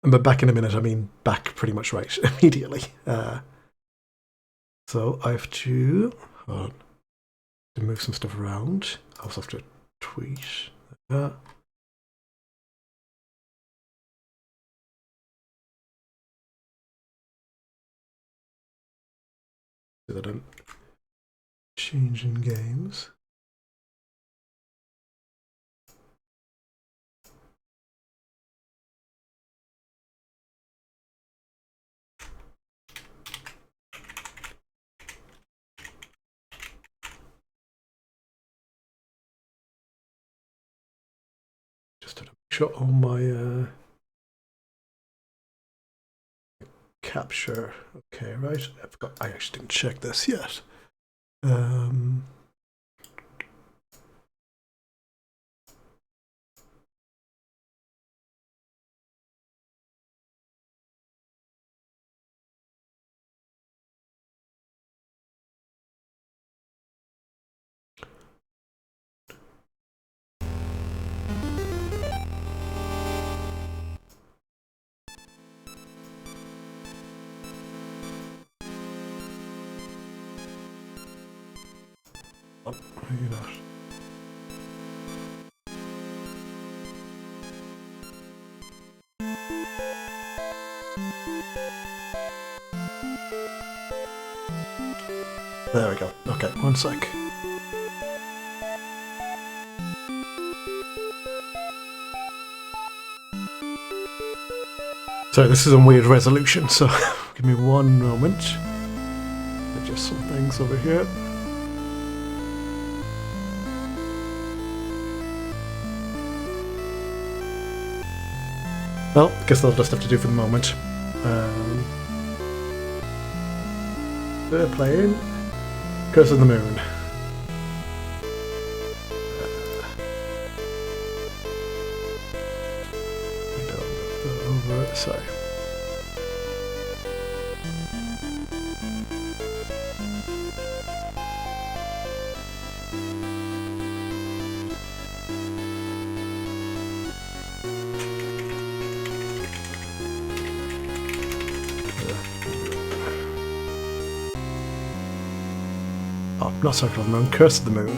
But back in a minute, I mean back pretty much right immediately. So I have to, to move some stuff around. I also have to tweet that. So that I'm changing games. Just to make sure all my capture. Okay, right. I actually didn't check this yet. Oh, maybe not. There we go. Okay, one sec. Sorry, this is a weird resolution, so give me one moment. Adjust some things over here. Well, I guess that'll just have to do for the moment. They're playing Curse of the Moon. Over, sorry. Oh, not Circle of the Moon, Curse of the Moon.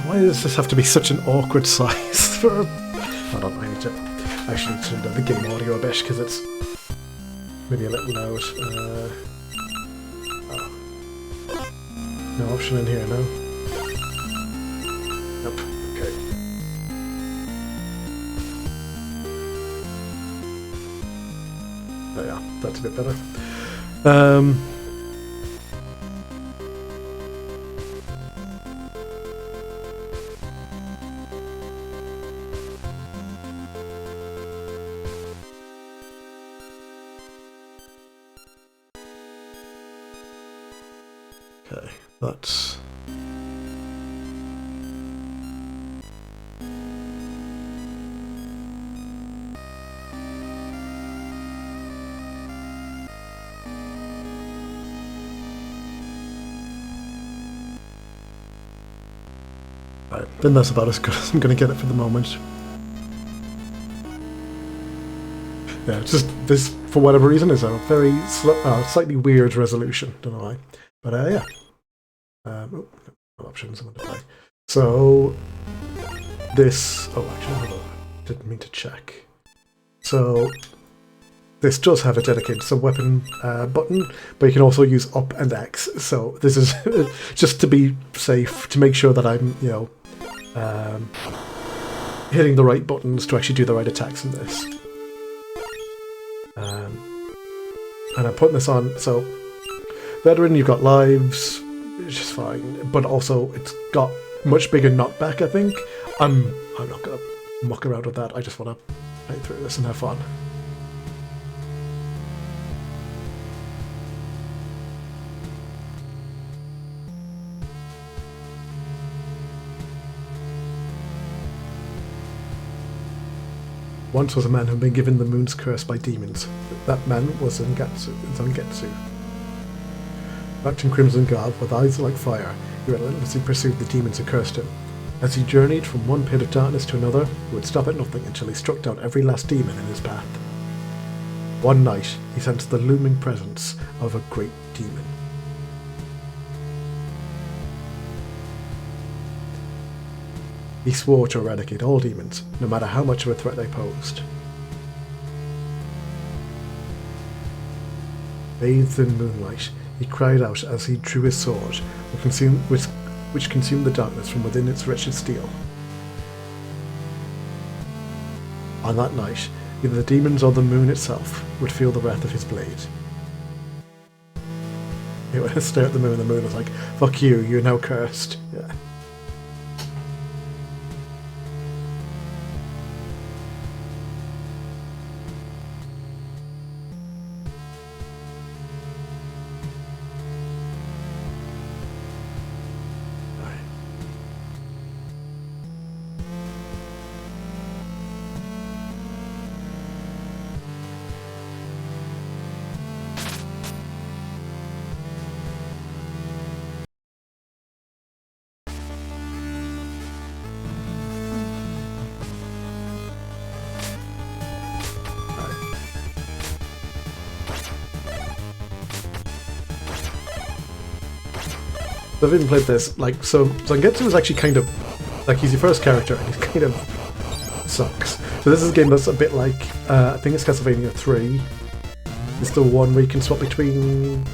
Why does this have to be such an awkward size for a... Hold on, I need to turn down the game audio a bit because it's maybe a little loud. No option in here, no? Nope, okay. Oh yeah, that's a bit better. Okay, that's... Right, then that's about as good as I'm going to get it for the moment. Yeah, just this, for whatever reason, is a very slightly weird resolution, don't know why. But yeah. Oh, no options I want to play. So, this... Oh, actually, hold on. Didn't mean to check. So, this does have a dedicated sub-weapon button, but you can also use up and X. So this is just to be safe, to make sure that I'm, you know, hitting the right buttons to actually do the right attacks in this. And I'm putting this on, so Veteran, you've got lives, which is fine, but also it's got much bigger knockback, I think. I'm not going to muck around with that, I just want to play through this and have fun. Once was a man who had been given the moon's curse by demons. That man was Zangetsu. Wrapped in crimson garb, with eyes like fire, he relentlessly pursued the demons who cursed him. As he journeyed from one pit of darkness to another, he would stop at nothing until he struck down every last demon in his path. One night, he sensed the looming presence of a great demon. He swore to eradicate all demons, no matter how much of a threat they posed. Bathed in moonlight, he cried out as he drew his sword, which consumed the darkness from within its wretched steel. On that night, either the demons or the moon itself would feel the wrath of his blade. He would stare at the moon was like, "Fuck you, you're now cursed." Yeah. I've even played this, like, so Zangetsu is actually kind of, like, he's your first character, and he kind of sucks. So this is a game that's a bit like, I think it's Castlevania 3. It's the one where you can swap between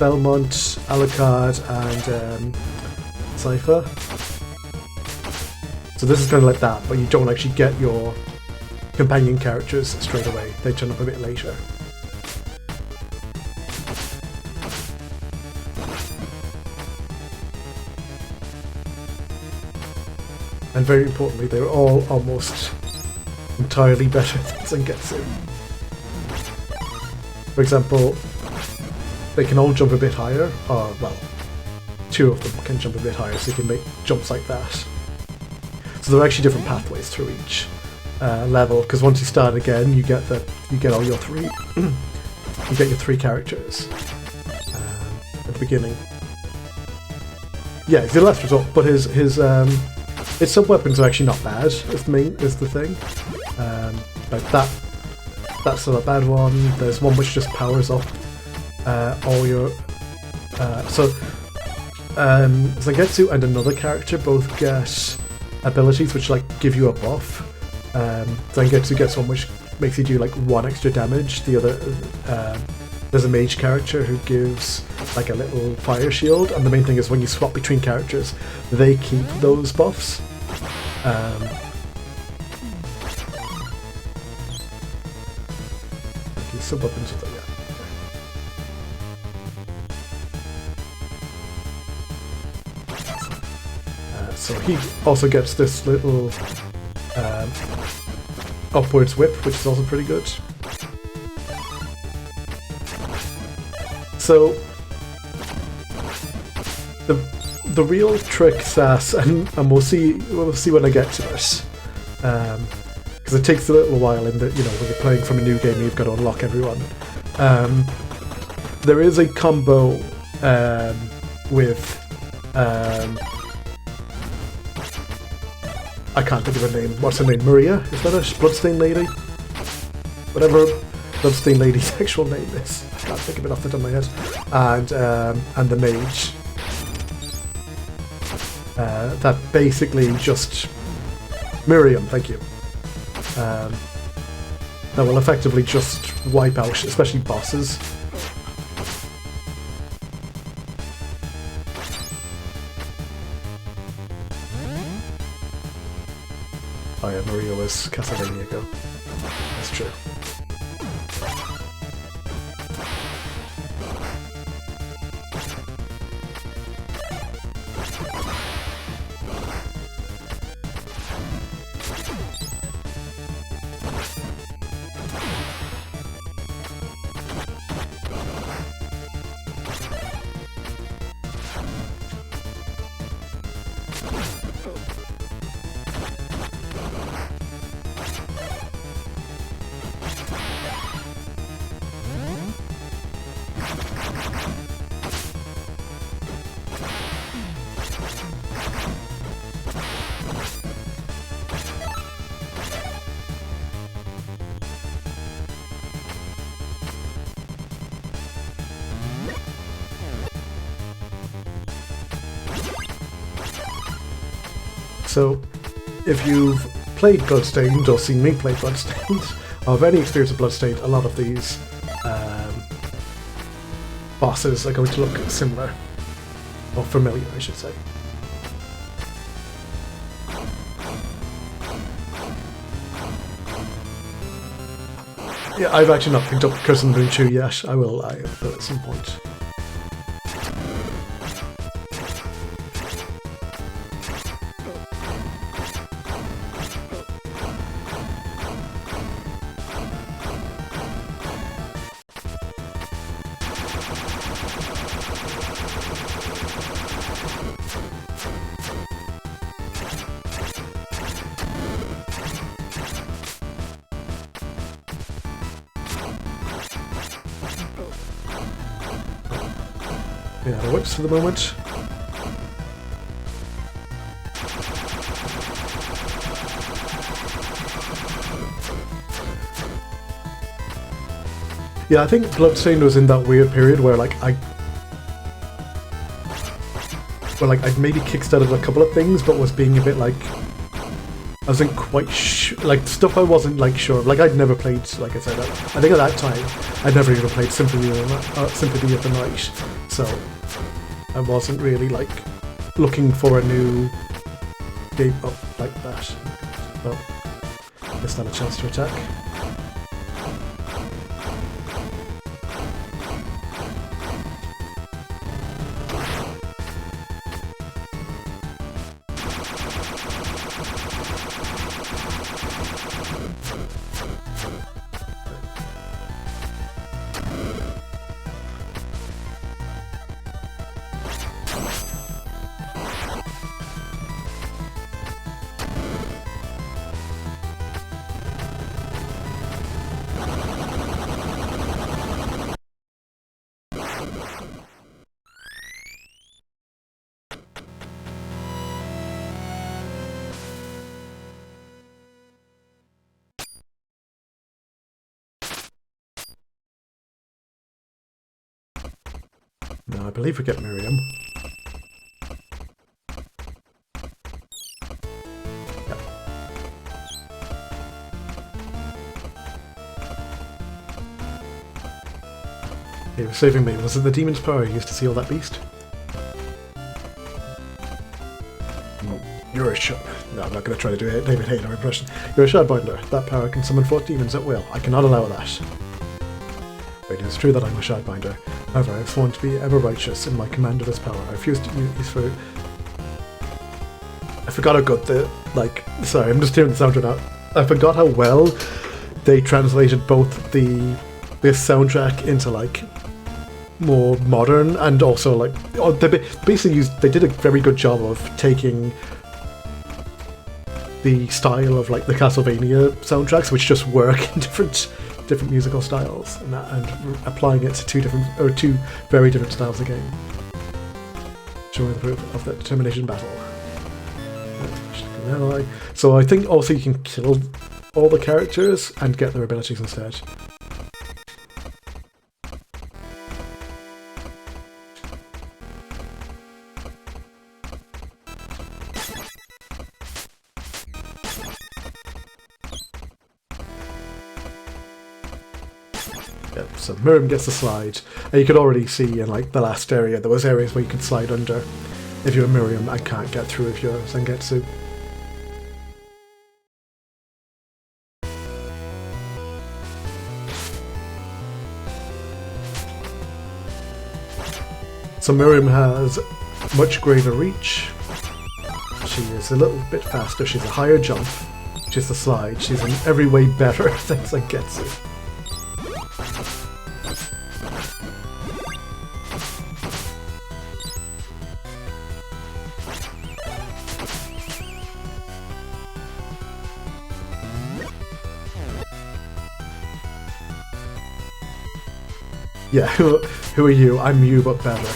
Belmont, Alucard, and Cypher. So this is kind of like that, but you don't actually get your companion characters straight away. They turn up a bit later. And very importantly, they're all almost entirely better than Zangetsu. For example, they can all jump a bit higher, or, well, two of them can jump a bit higher, so you can make jumps like that. So there are actually different pathways through each level, because once you start again, you get all your three, you get your three characters at the beginning. Yeah, he's the last resort, but his sub-weapons are actually not bad, is the thing. Like that's still a bad one. There's one which just powers up all your... Zangetsu and another character both get abilities which like give you a buff. Zangetsu gets one which makes you do like 1 extra damage. The other... there's a mage character who gives like a little fire shield, and the main thing is when you swap between characters, they keep those buffs. Some weapons with them, yeah. So he also gets this little upwards whip, which is also pretty good. So the real trick, Sass, and we'll see when I get to it, because it takes a little while in that, you know, when you're playing from a new game, you've got to unlock everyone. There is a combo with I can't think of her name. What's her name? Maria? Is that a Bloodstained lady? Whatever Bloodstained lady's actual name is. I can't think of it off the top of my head. And the mage. That basically just... Miriam, thank you. That will effectively just wipe out, especially bosses. Oh yeah, Maria was Castlevania Go. That's true. So if you've played Bloodstained or seen me play Bloodstained, or have any experience of Bloodstained, a lot of these bosses are going to look similar, or familiar, I should say. Yeah, I've actually not picked up Curse of the Moon 2 yet. I will at some point. Yeah, the whips for the moment. Yeah, I think Bloodstained was in that weird period where I'd maybe kickstarted a couple of things, but was being a bit I wasn't quite sure, stuff I wasn't sure of. I'd never played, like I said, I think at that time I'd never even played Symphony of the Night, so I wasn't really looking for a new game up like that. Well, missed out a chance to attack. Now I believe we get Miriam. Yep. He was saving me. Was it the demon's power he used to seal that beast? You're a shard. No, I'm not going to try to do a David Hayter impression. You're a shardbinder. That power can summon 4 demons at will. I cannot allow that. It is true that I'm a shardbinder. However, I have sworn to be ever righteous in my command of this power. I refuse to use for... I forgot how good the... Sorry, I'm just hearing the soundtrack now. I forgot how well they translated both this soundtrack into, more modern and also, they basically they did a very good job of taking the style of, the Castlevania soundtracks, which just work in different musical styles, and applying it to two very different styles of game. Showing the proof of the determination battle. So I think also you can kill all the characters and get their abilities instead. Yep, so Miriam gets the slide, and you could already see in the last area there was areas where you could slide under if you're Miriam and can't get through if you're Zangetsu. So Miriam has much greater reach. She is a little bit faster. She's a higher jump. She's a slide. She's in every way better than Zangetsu. Yeah, who are you? I'm you, but better.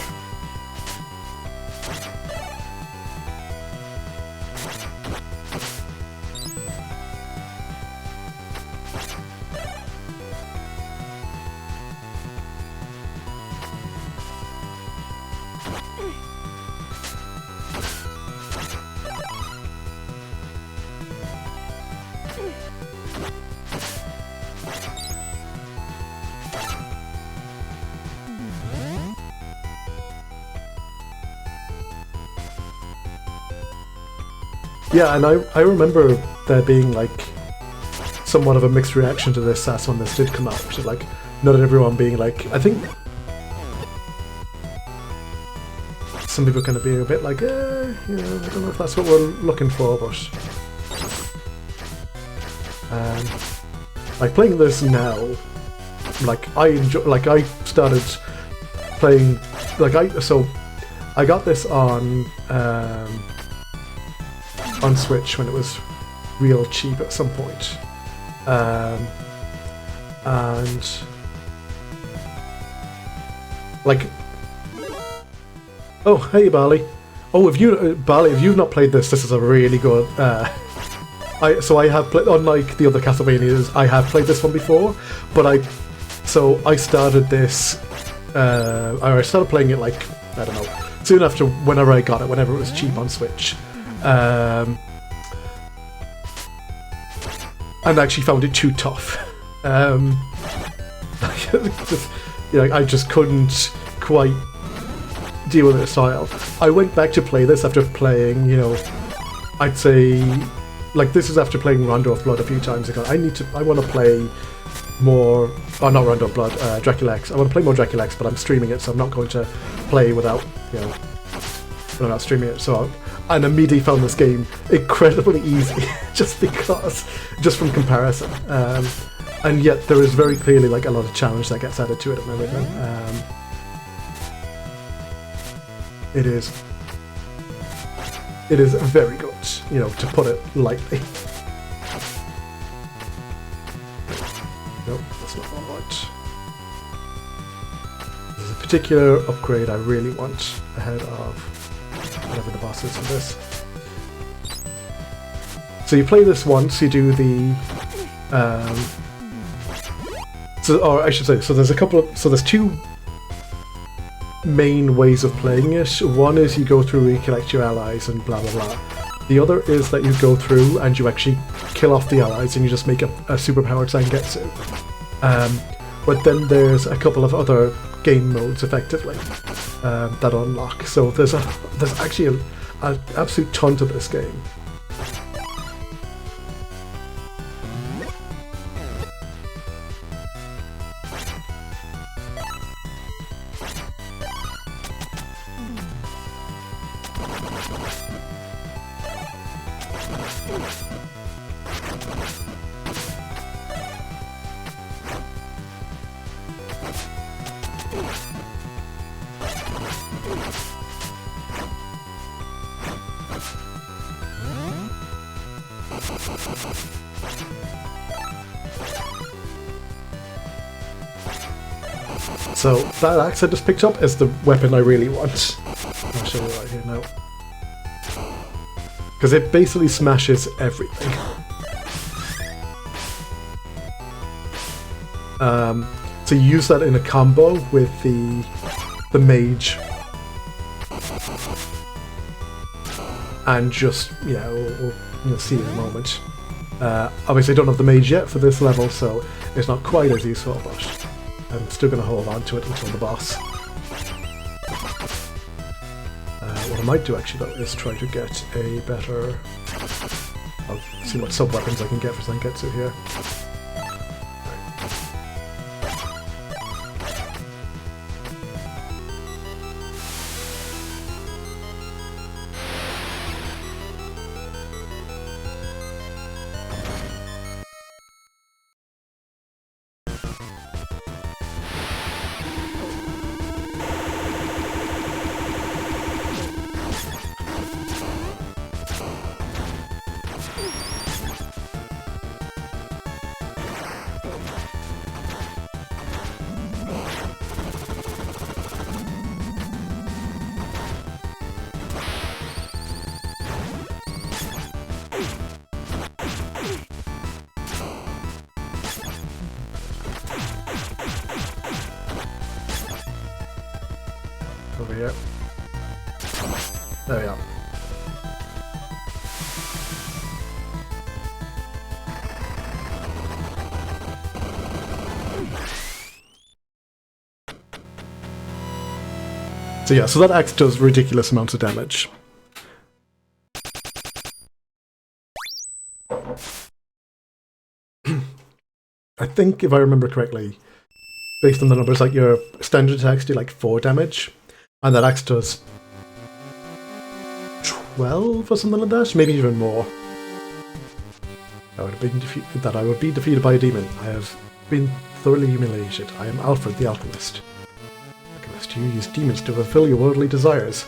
Yeah, and I remember there being like somewhat of a mixed reaction to this as when this did come out. Like, not everyone being like, I think some people kind of being a bit like, you know, I don't know if that's what we're looking for, but like playing this now, like I enjoy, like I started playing, like I got this on Switch when it was real cheap at some point, and like, oh hey Bali, oh if you Bali, if you've not played this is a really good. I have played, unlike the other Castlevanias, I have played this one before, but I started this, I started playing it like, I don't know, soon after whenever I got it, whenever it was cheap on Switch, and actually found it too tough. Just, you know, I just couldn't quite deal with the style. I went back to play this after playing, you know, I'd say, like this is after playing Rondo of Blood a few times ago. I want to play more, oh not Rondo of Blood, Dracula X. I want to play more Dracula X, but I'm streaming it, so I'm not going to play without, you know, when I'm not streaming it. So I immediately found this game incredibly easy, just from comparison. And yet there is very clearly like a lot of challenge that gets added to it and everything. It is very good, you know, to put it lightly. Nope, that's not what I want. There's a particular upgrade I really want ahead of whatever the boss is for this. So you play this once, you do the... or I should say, so there's there's two main ways of playing it. One is you go through and collect your allies and blah blah blah. The other is that you go through and you actually kill off the allies and you just make a superpowered Zangetsu. But then there's a couple of other game modes effectively that unlock. So there's actually an absolute ton to this game. So that axe I just picked up is the weapon I really want. I'll show you right here now. Because it basically smashes everything. So you use that in a combo with the mage. And just, yeah, you'll see in a moment. Obviously I don't have the mage yet for this level, so it's not quite as useful, but I'm still going to hold on to it until the boss. What I might do actually though is try to get a better... I'll see what sub-weapons I can get for Zangetsu here. Over here. There we are. So yeah, so that axe does ridiculous amounts of damage. I think if I remember correctly, based on the numbers, like your standard attacks do like 4 damage, and that axe does 12 or something like that, maybe even more. I would be defeated by a demon. I have been thoroughly humiliated. I am Alfred the Alchemist. You use demons to fulfill your worldly desires.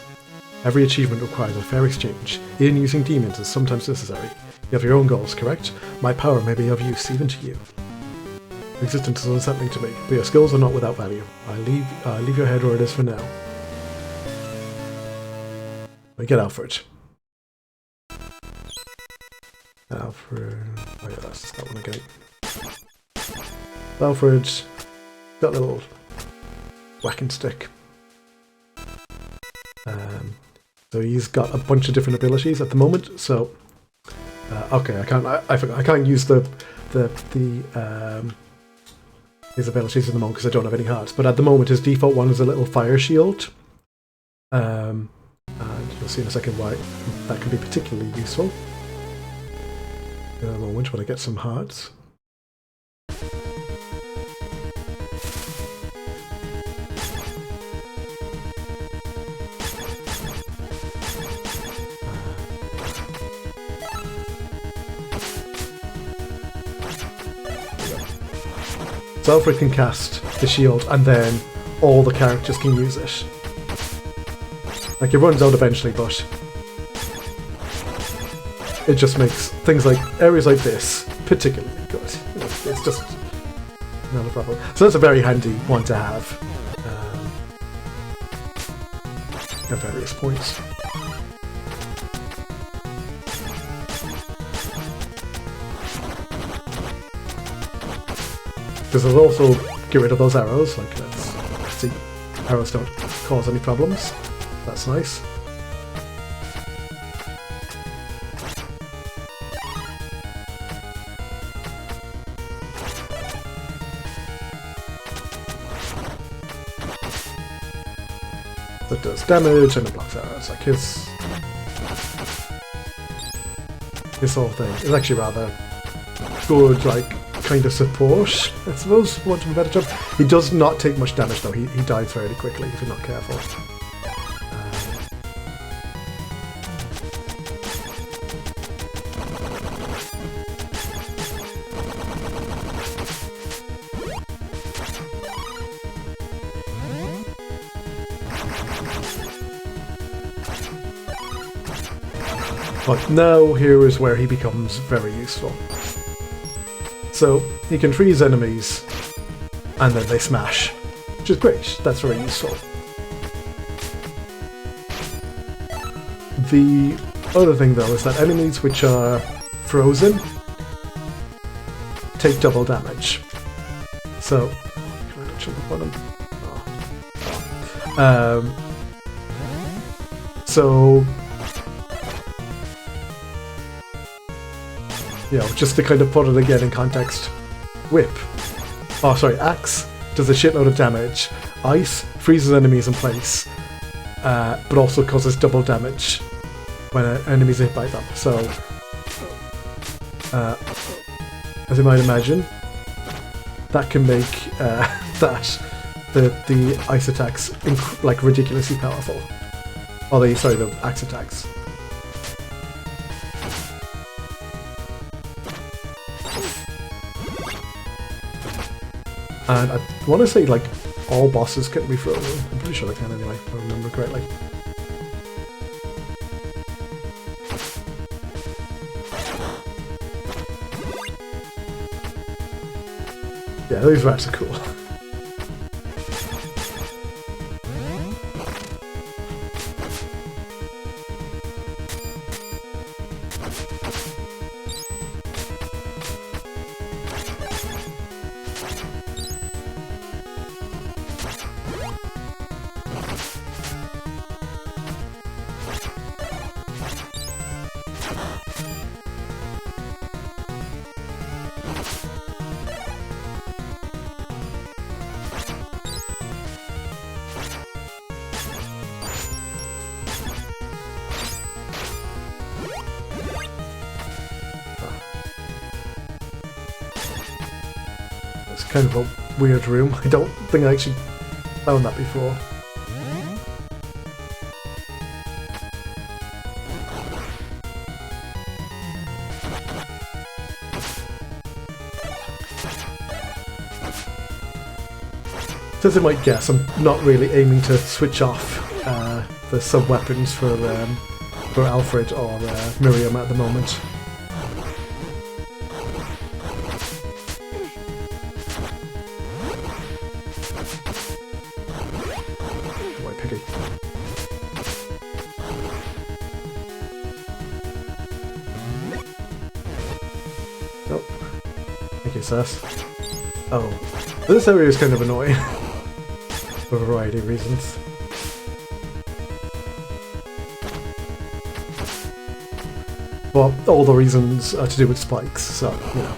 Every achievement requires a fair exchange. Even using demons is sometimes necessary. You have your own goals, correct? My power may be of use even to you. Existence is unsettling to me, but your skills are not without value. I leave your head where it is for now. I get Alfred. Alfred... Oh yeah, that's that one again. Alfred got a little whacking stick. So he's got a bunch of different abilities at the moment. So okay, I can't use his abilities at the moment because I don't have any hearts. But at the moment, his default one is a little fire shield, and you'll see in a second why that can be particularly useful. In a moment when I get some hearts. So Alfred can cast the shield, and then all the characters can use it. Like, it runs out eventually, but it just makes things like areas like this particularly good. It's just not a problem. So that's a very handy one to have at various points. Because it'll also get rid of those arrows. Like, let's see, arrows don't cause any problems. That's nice. That does damage and it blocks arrows. Like his whole thing is actually rather good, like, kind of support, I suppose, for want of a better term. He does not take much damage though, he dies fairly quickly if you're not careful. But now here is where he becomes very useful. So he can freeze enemies and then they smash, which is great. That's very useful. The other thing though is that enemies which are frozen take double damage. So can I jump up on him? Oh. So you know, just to kind of put it again in context, Whip, oh sorry, Axe does a shitload of damage, Ice freezes enemies in place, but also causes double damage when enemies are hit by them. So, as you might imagine, that can make the Ice attacks like ridiculously powerful. Or the Axe attacks. And I want to say, like, all bosses can be frozen. I'm pretty sure they can anyway, if I remember correctly. Yeah, those rats are cool. It's kind of a weird room. I don't think I actually found that before. As you might guess, I'm not really aiming to switch off the sub-weapons for Alfred or Miriam at the moment. White piggy. Oh. Thank you, Sass. Oh. This area is kind of annoying. For a variety of reasons. Well, all the reasons are to do with spikes, so, you know.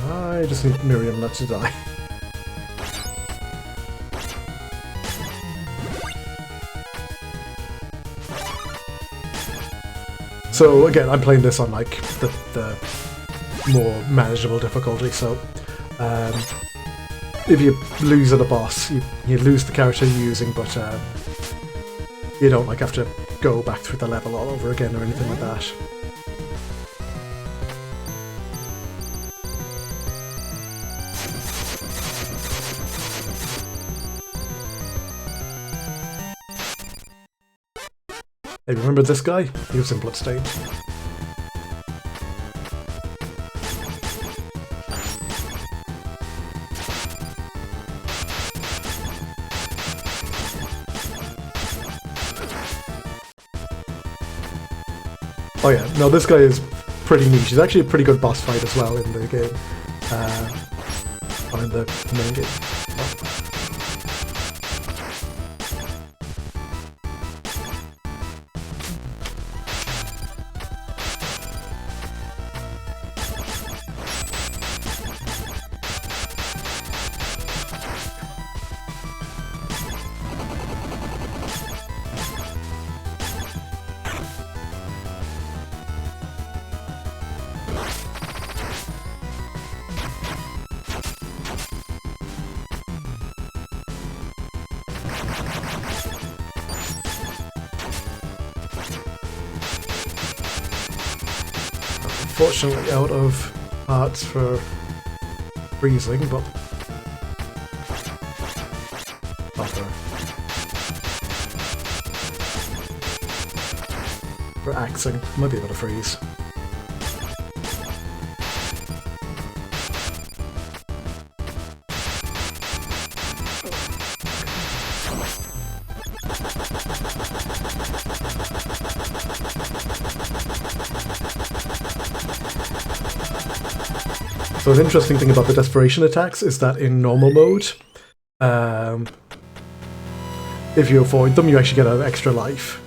I just need Miriam not to die. So again, I'm playing this on like the more manageable difficulty, so if you lose at a boss, you lose the character you're using, but you don't like have to go back through the level all over again or anything like that. Hey, remember this guy? He was in Bloodstained. Oh yeah, no, this guy is pretty niche. He's actually a pretty good boss fight as well in the game. Or in the main game. Oh. Unfortunately out of parts for freezing, but for axing, might be able to freeze. So an interesting thing about the desperation attacks is that in normal mode, if you avoid them, you actually get an extra life.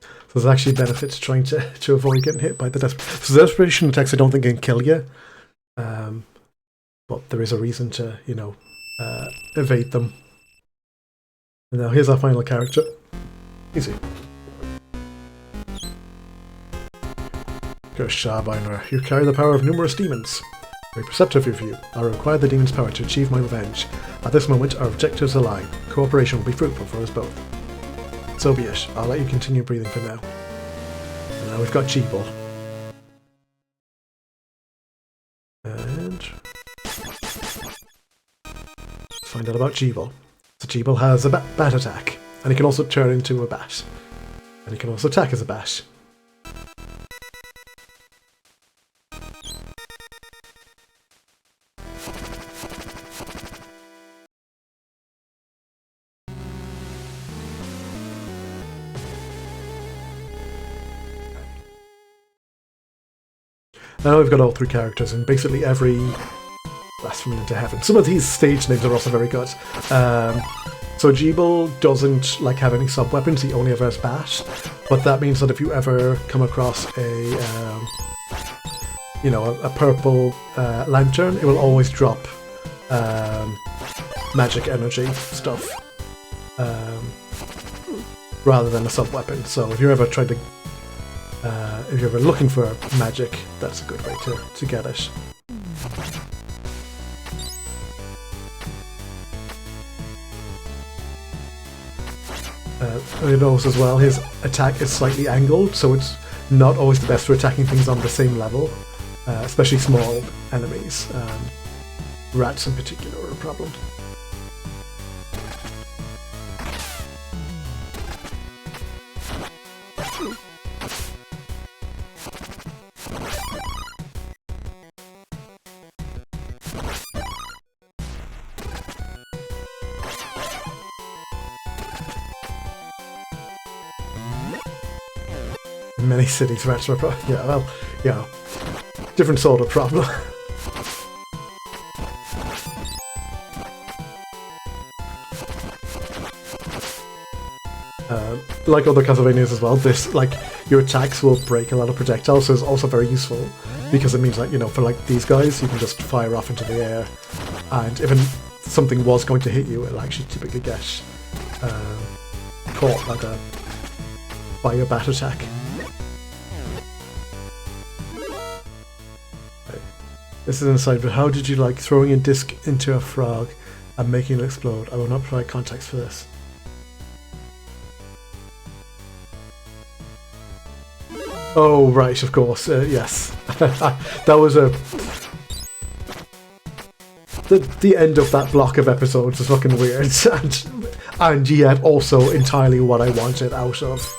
So there's actually benefits trying to avoid getting hit by the desperation. So the desperation attacks I don't think can kill you, but there is a reason to, you know, evade them. And now here's our final character. Easy. Sharbiner, you carry the power of numerous demons. Very perceptive of you. I require the demon's power to achieve my revenge. At this moment, our objectives align. Cooperation will be fruitful for us both. So be it. I'll let you continue breathing for now. And now we've got Jeeble. And let's find out about Jeeble. So Jeeble has a bat attack, and he can also turn into a bat. And he can also attack as a bat. Now we've got all three characters, and basically every Blasphemy into heaven. Some of these stage names are also very good. So Jeeble doesn't like have any sub-weapons, he only ever has Bat, but that means that if you ever come across a purple lantern, it will always drop magic energy stuff rather than a sub-weapon. So if you're ever trying to, if you're ever looking for magic, that's a good way to get it. You notice as well, his attack is slightly angled, so it's not always the best for attacking things on the same level, especially small enemies. Rats in particular are a problem. Many cities rats are a problem. Yeah, well, yeah, different sort of problem. Like other Castlevanias as well, this, like, your attacks will break a lot of projectiles, so it's also very useful, because it means that, for like these guys, you can just fire off into the air, and if something was going to hit you, it'll actually typically get caught by your bat attack. This is an aside, but how did you like throwing a disc into a frog and making it explode? I will not provide context for this. Oh, right, of course, yes. That was the end of that block of episodes was fucking weird, and yet also entirely what I wanted out of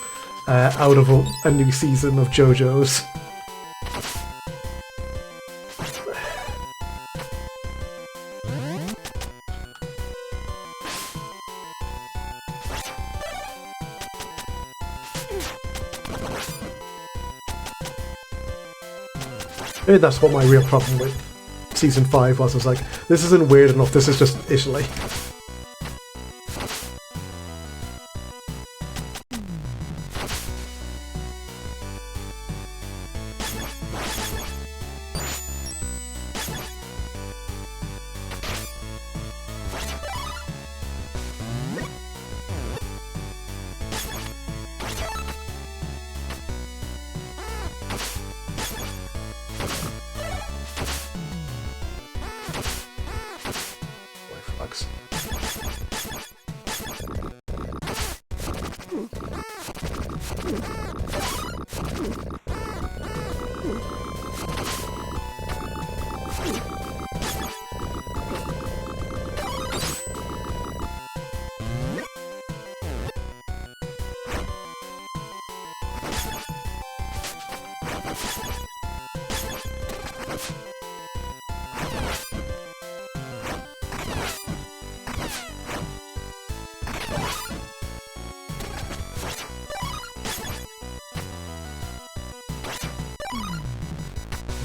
a new season of JoJo's. Maybe that's what my real problem with Season 5 was. I was like, this isn't weird enough, this is just Italy.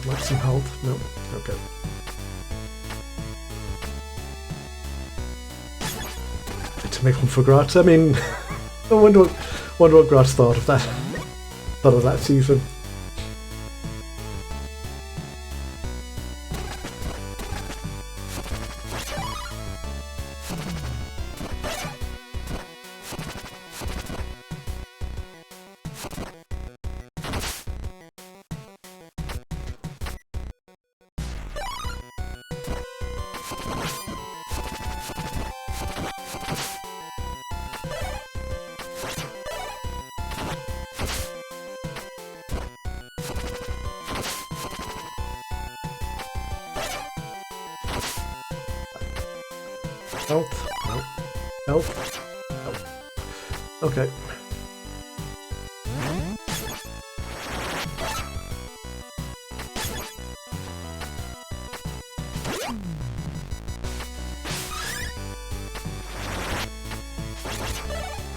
Like some health? No. Okay. To make one for Graz. I mean, I wonder what Graz thought of that. Thought of that season. Health? No. Health? No. Okay.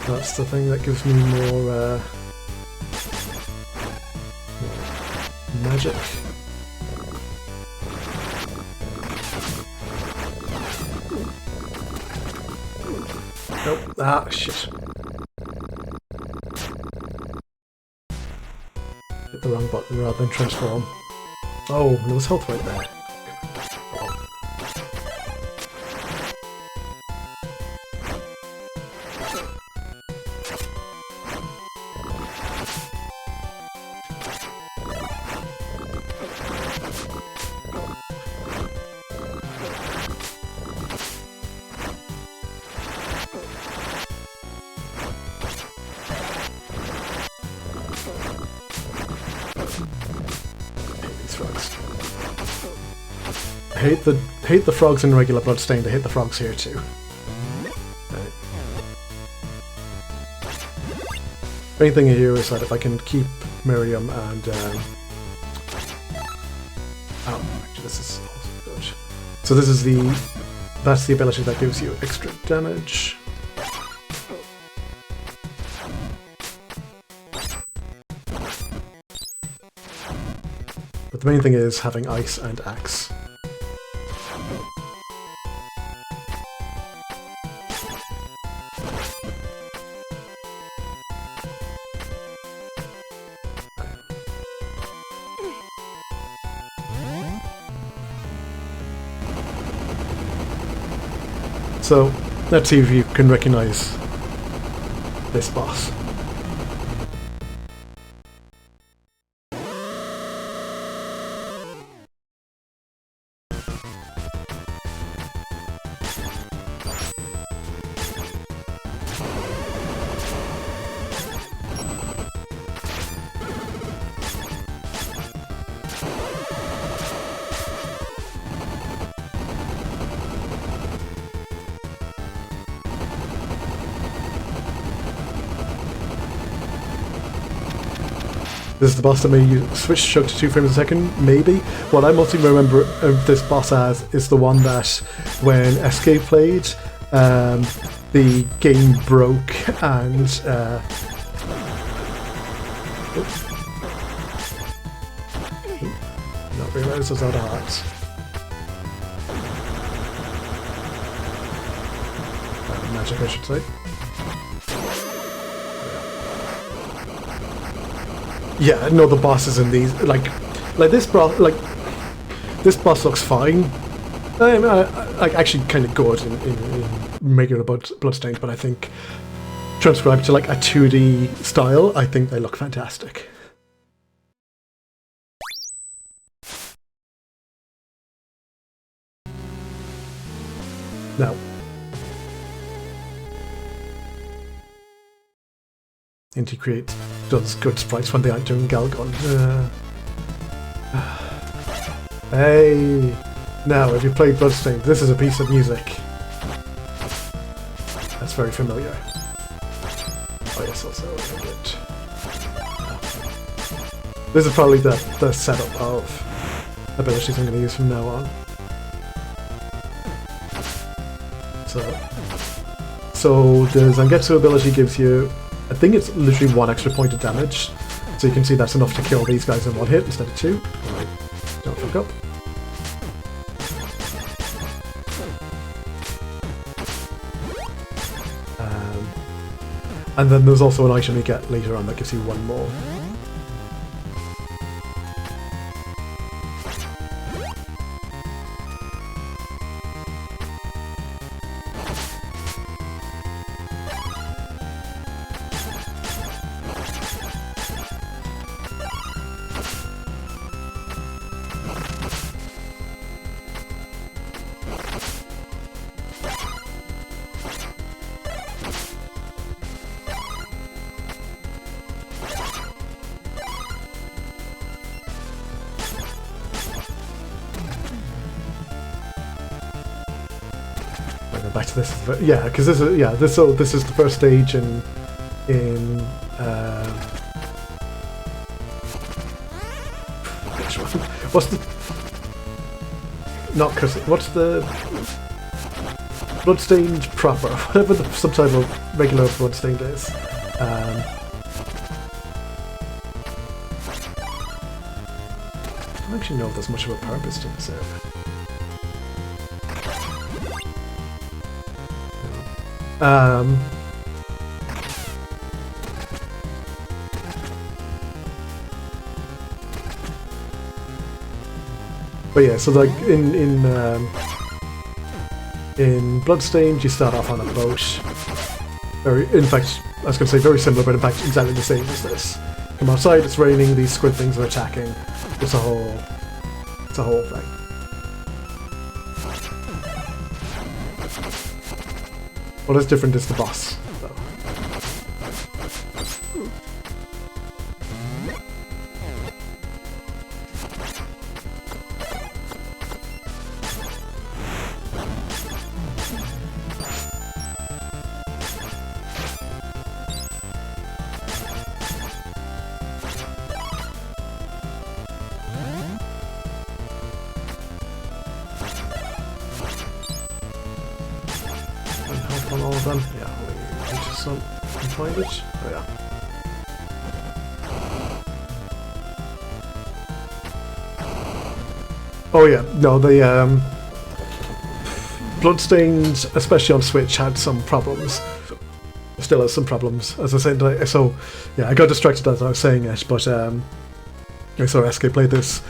That's the thing that gives me more magic. Nope. Ah, shit. Hit the wrong button rather than transform. Oh, there was health right there. I hate the frogs in regular Bloodstained. I hate the frogs here too. Right. Main thing here is that if I can keep Miriam and oh, actually this is also good. So this is that's the ability that gives you extra damage. But the main thing is having ice and axe. So, let's see if you can recognize this boss. This is the boss that made you switch chug to 2 frames a second, maybe. What I mostly remember of this boss as is the one that when Escape played, the game broke and not realised those other hearts. Magic, I should say. Yeah, no, the bosses in these like this boss looks fine. Like actually kind of good in regular Bloodstained, but I think transcribed to like a 2D style, I think they look fantastic. Now, Integrate does good sprites when they aren't doing Galgon. Hey! Now, if you played Bloodstained, this is a piece of music. That's very familiar. Oh yes, also good. This is probably the setup of abilities I'm going to use from now on. So the Zangetsu ability gives you, I think it's literally 1 extra point of damage. So you can see that's enough to kill these guys in 1 hit instead of 2. Alright, don't fuck up. And then there's also an item you get later on that gives you 1 more. Back to this, yeah, because this is the first stage in which one? What's the not curse? What's the Bloodstained proper? Whatever the subtitle of regular Bloodstained is. I don't actually know if there's much of a purpose to this area. But yeah, so like in Bloodstained, you start off on a boat. In fact, I was going to say very similar, but in fact exactly the same as this. Come outside, it's raining, these squid things are attacking. It's a whole thing. What is different is the boss, though. On all of them, yeah. Just some find it. Oh yeah. Oh yeah, no, the Bloodstained, especially on Switch, had some problems. Still has some problems, as I said. So yeah, I got distracted as I was saying it, but I saw SK played this.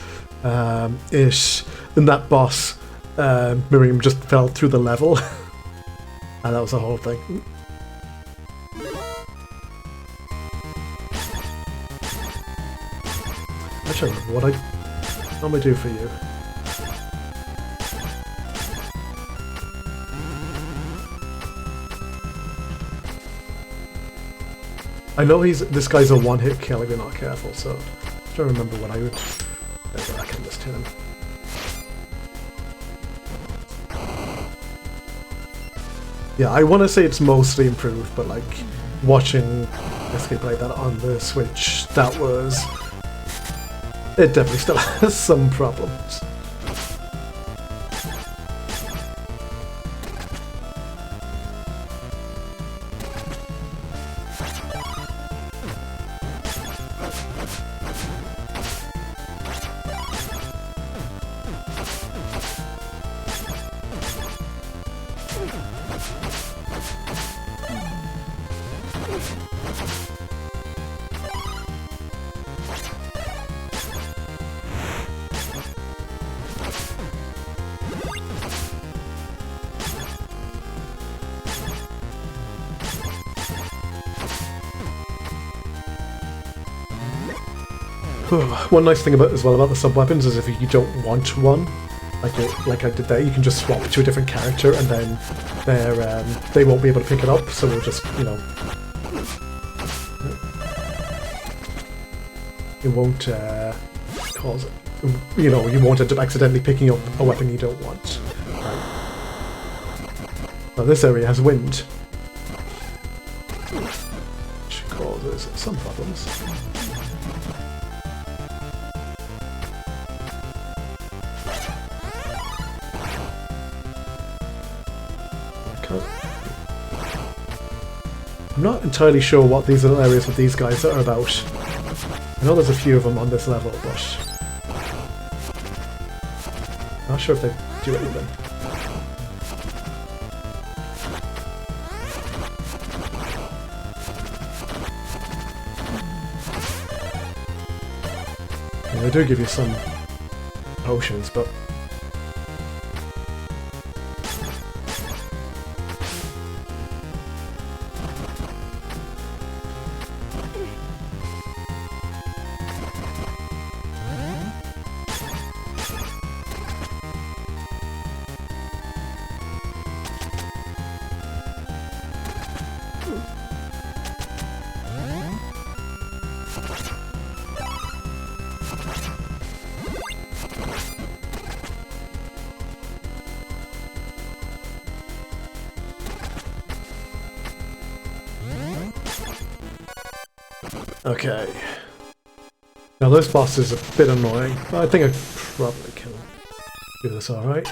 In that boss, Miriam just fell through the level. And that was the whole thing. I don't remember what I normally do for you. I know this guy's a one-hit kill if you're not careful, so I'm trying to remember what I would go back and just hit him. Yeah, I want to say it's mostly improved, but like watching SK play that on the Switch, it definitely still has some problems. One nice thing about the sub-weapons is if you don't want one, like I did there, you can just swap to a different character and then they won't be able to pick it up, so we'll just, you know... It won't cause... You know, you won't end up accidentally picking up a weapon you don't want. Right. Now this area has wind, which causes some problems. I'm not entirely sure what these little areas with these guys are about. I know there's a few of them on this level, but I'm not sure if they do anything. Yeah, they do give you some potions, but okay. Now this boss is a bit annoying, but I think I probably can do this alright.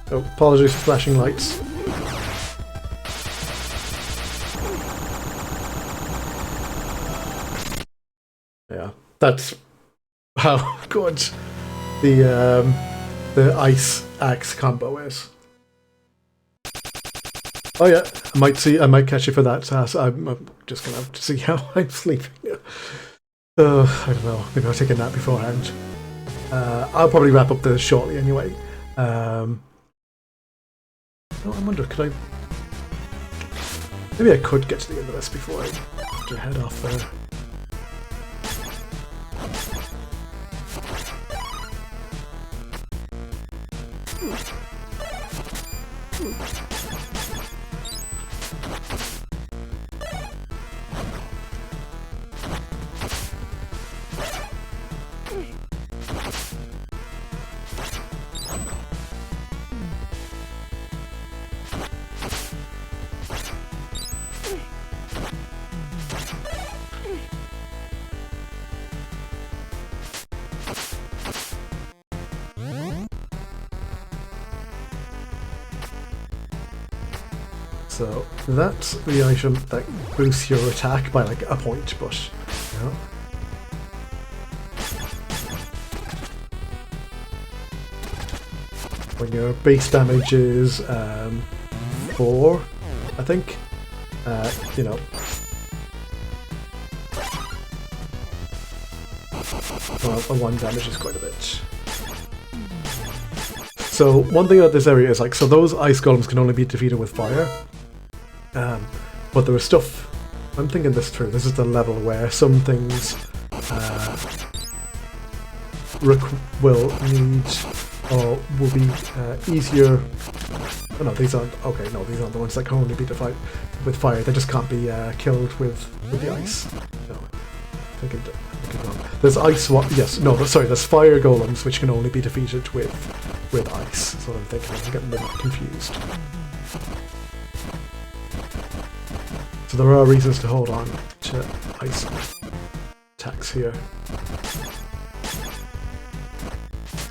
Oh, apologies for flashing lights. Yeah, that's how good the ice axe combo is. Oh yeah, I might catch you for that. I'm just gonna have to see how I'm sleeping. I don't know. Maybe I'll take a nap beforehand. I'll probably wrap up this shortly anyway. Oh, I wonder, could I? Maybe I could get to the end of this before I have to head off there. So that's the item that boosts your attack by like a point, but you know. When your base damage is 4, I think, you know. Well, a 1 damage is quite a bit. So one thing about this area is like, so those ice golems can only be defeated with fire. But there is stuff, I'm thinking this through, this is the level where some things will need, or will be easier. Oh no, these aren't, okay, no, these aren't the ones that can only be defeated with fire, they just can't be killed with the ice. No, I think wrong. There's ice, yes, no, sorry, there's fire golems which can only be defeated with ice, that's what I'm thinking, I'm getting a bit confused. So there are reasons to hold on to ice attacks here.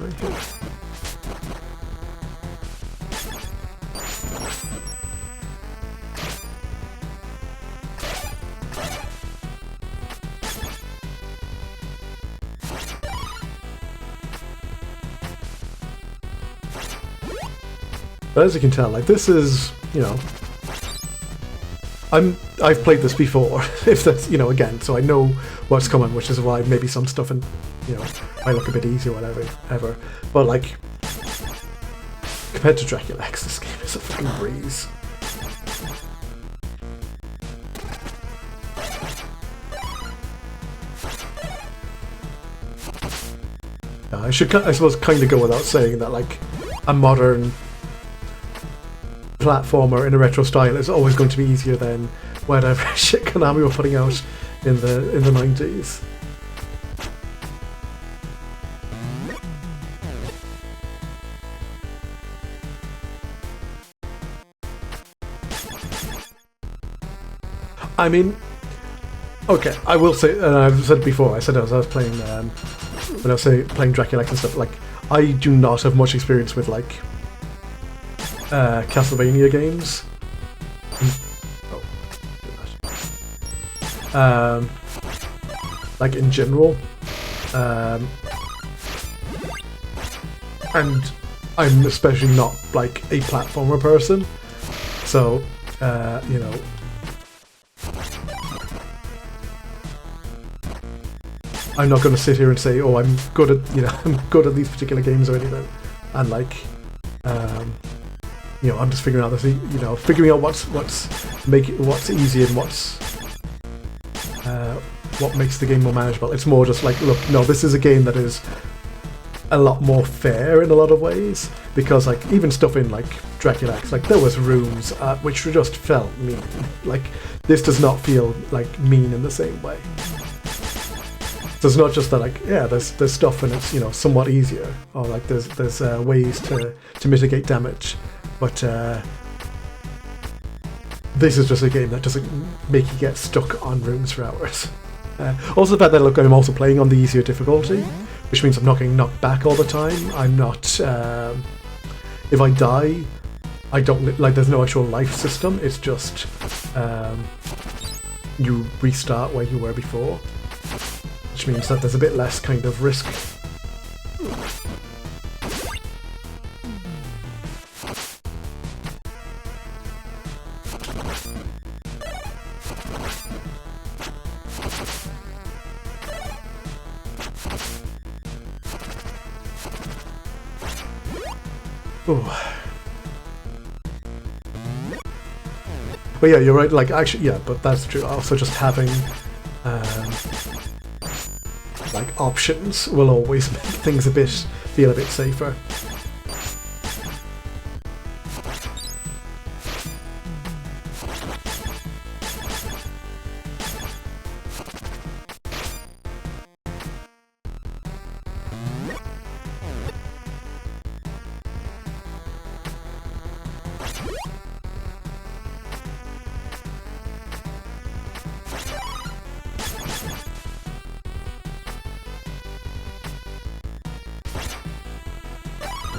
Right here. But as you can tell, like this is, you know, I've played this before, if that's, you know, again, so I know what's coming, which is why maybe some stuff and, you know, might look a bit easy or whatever, but like, compared to Dracula X, this game is a fucking breeze. I suppose, kind of go without saying that, like, a modern platformer in a retro style is always going to be easier than whatever shit Konami were putting out in the 90s. I mean, okay, I will say, and I've said before, I said as I was playing, when I was playing Dracula and stuff, like, I do not have much experience with, like, Castlevania games. Like in general. And I'm especially not like a platformer person. So, you know, I'm not going to sit here and say, oh, I'm good at, you know, I'm good at these particular games or anything. And like, you know, I'm just figuring out this, you know, figuring out what's easy and what makes the game more manageable. It's more just like, look, no, this is a game that is a lot more fair in a lot of ways, because like even stuff in like Dracula X, like there was rooms which just felt mean. Like this does not feel like mean in the same way. So it's not just that, like, yeah, there's stuff and it's, you know, somewhat easier, or like there's ways to mitigate damage. But this is just a game that doesn't make you get stuck on rooms for hours. Also the fact that, look, I'm also playing on the easier difficulty, which means I'm not getting knocked back all the time. I'm not, if I die, I don't like. There's no actual life system. It's just you restart where you were before, which means that there's a bit less kind of risk. Ooh. But yeah, you're right, like, actually, yeah, but that's true. Also, just having, like, options will always make things feel a bit safer.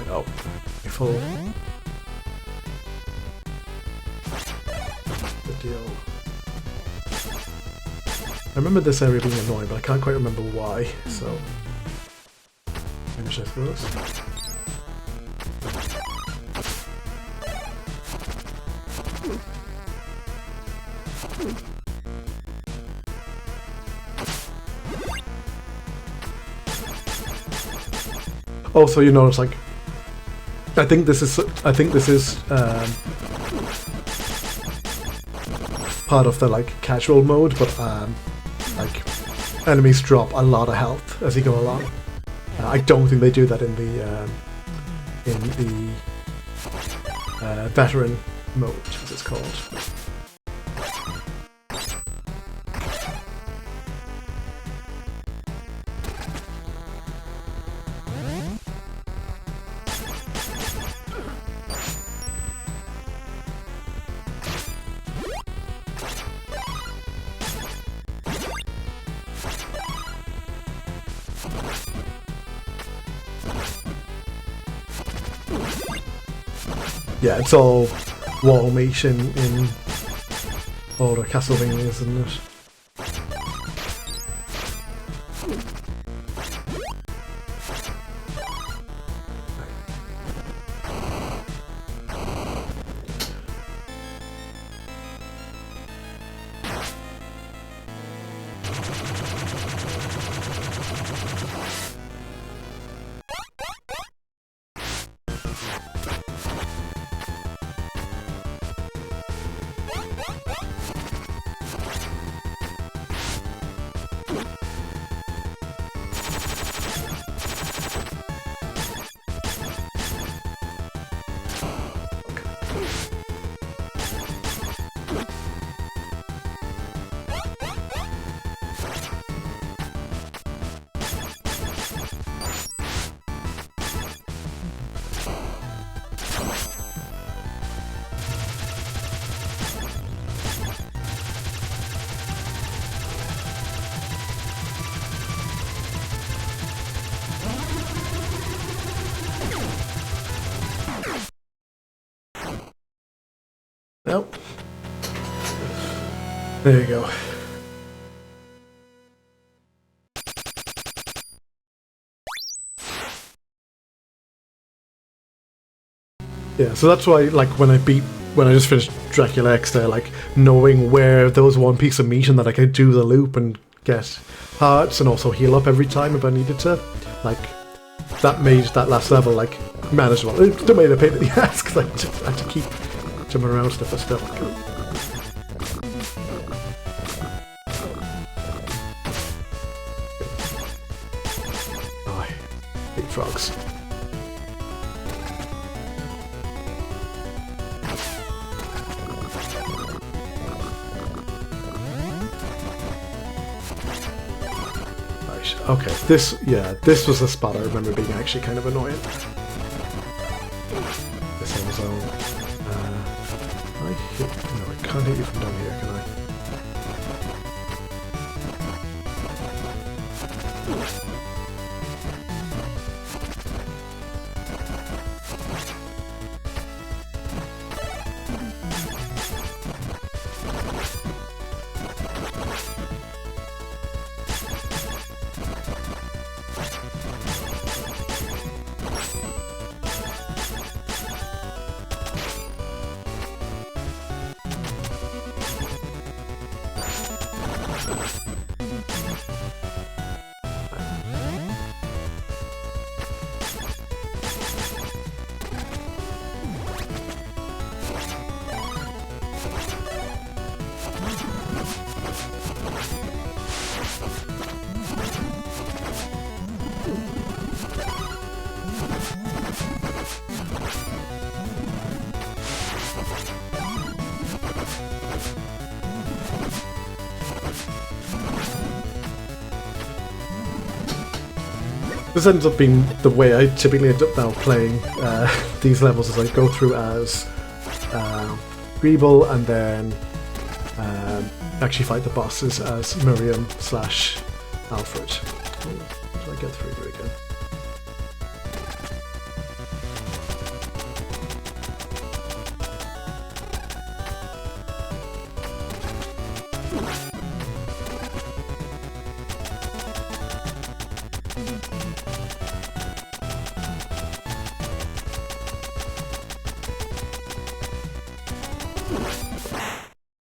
Oh, full. Good deal. I remember this area being annoying, but I can't quite remember why, so finish this first. Also, you notice, like, I think this is part of the like casual mode, but like enemies drop a lot of health as you go along. I don't think they do that in the veteran mode, as it's called. Yeah, it's all wall meat in all the Castlevanias, isn't it? Nope. There you go. Yeah, so that's why, like, when I just finished Dracula X there, like, knowing where there was one piece of meat and that I could do the loop and get hearts and also heal up every time if I needed to, like, that made that last level, like, manageable. It still made a pain in the ass because I had to keep jumping around stuff and stuff. Oh, I hate frogs. Okay, this was the spot I remember being actually kind of annoying. This on his own. No, I can't hit you from down here, can I? This ends up being the way I typically end up now playing these levels, as I go through as Greeble and then actually fight the bosses as Miriam / Alfred. How did I get through here again?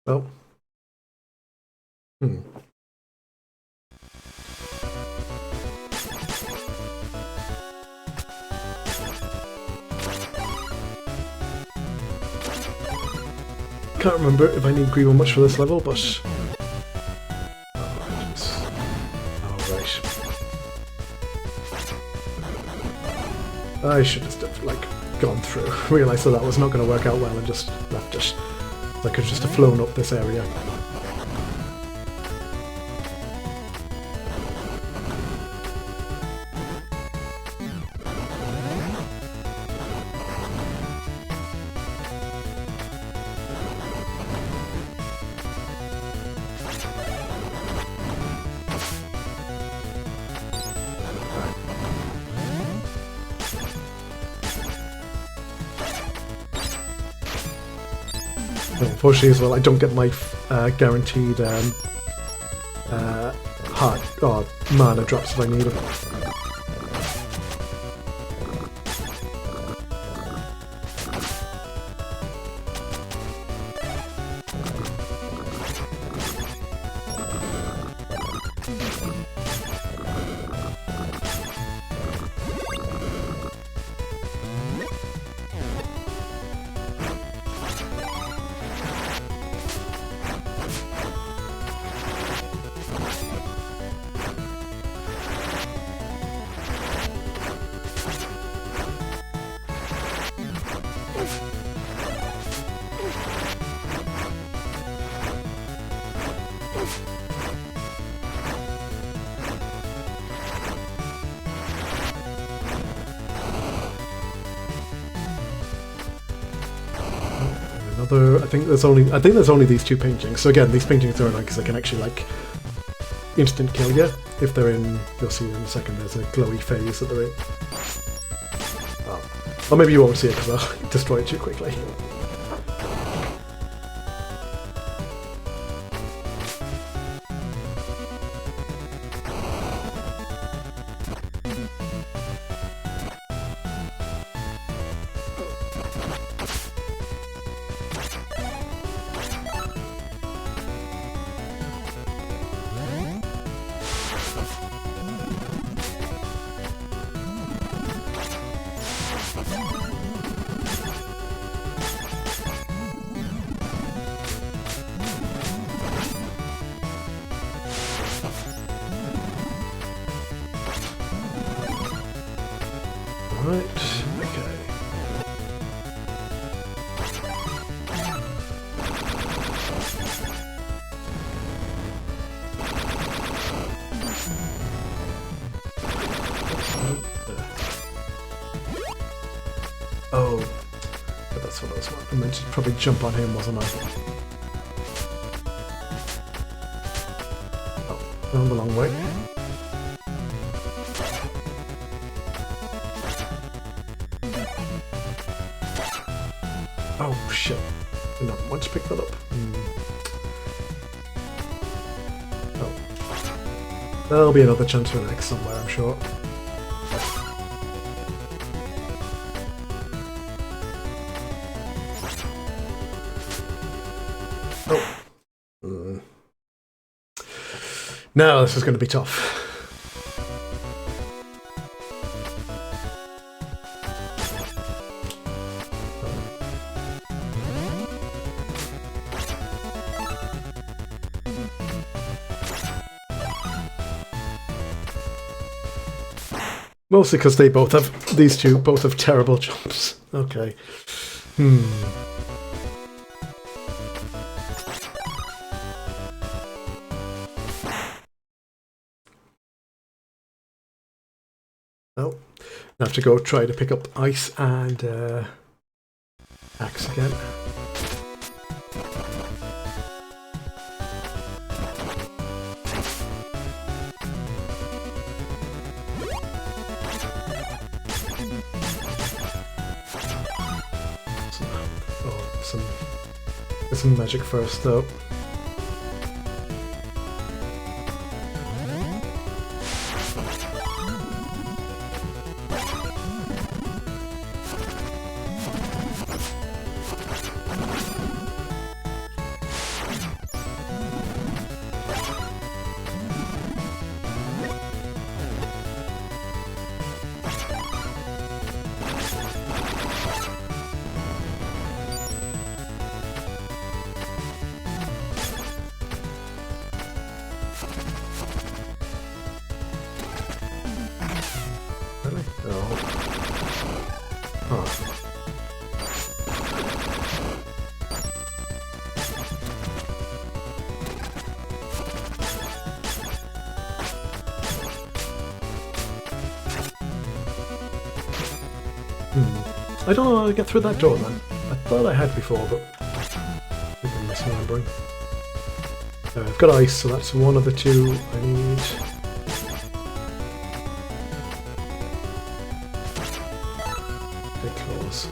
Oh. Can't remember if I need Greeble much for this level, but... I should have like gone through, realised that was not going to work out well and just left it. I could just have flown up this area. Unfortunately as well, I don't get my guaranteed heart or mana drops if I need them. I think there's only these two paintings. So again, these paintings are nice because they can actually like instant kill you if they're in. You'll see in a second. There's a glowy phase that they're in. Oh. Or maybe you won't see it because I'll destroy it too quickly. Right, okay. Oh, but that's what I was wanting. I meant to probably jump on him, wasn't I? Oh, going the long way. Oh shit, did not want to pick that up. Oh. There'll be another chance for an X somewhere, I'm sure. Oh. Now this is going to be tough. Mostly because these two both have terrible jumps. Okay. Oh, I have to go try to pick up ice and axe again. Some magic first though. I don't know how to get through that door then. I thought I had before, but I think I'm misremembering. I've got ice, so that's one of the two I need. Big claws.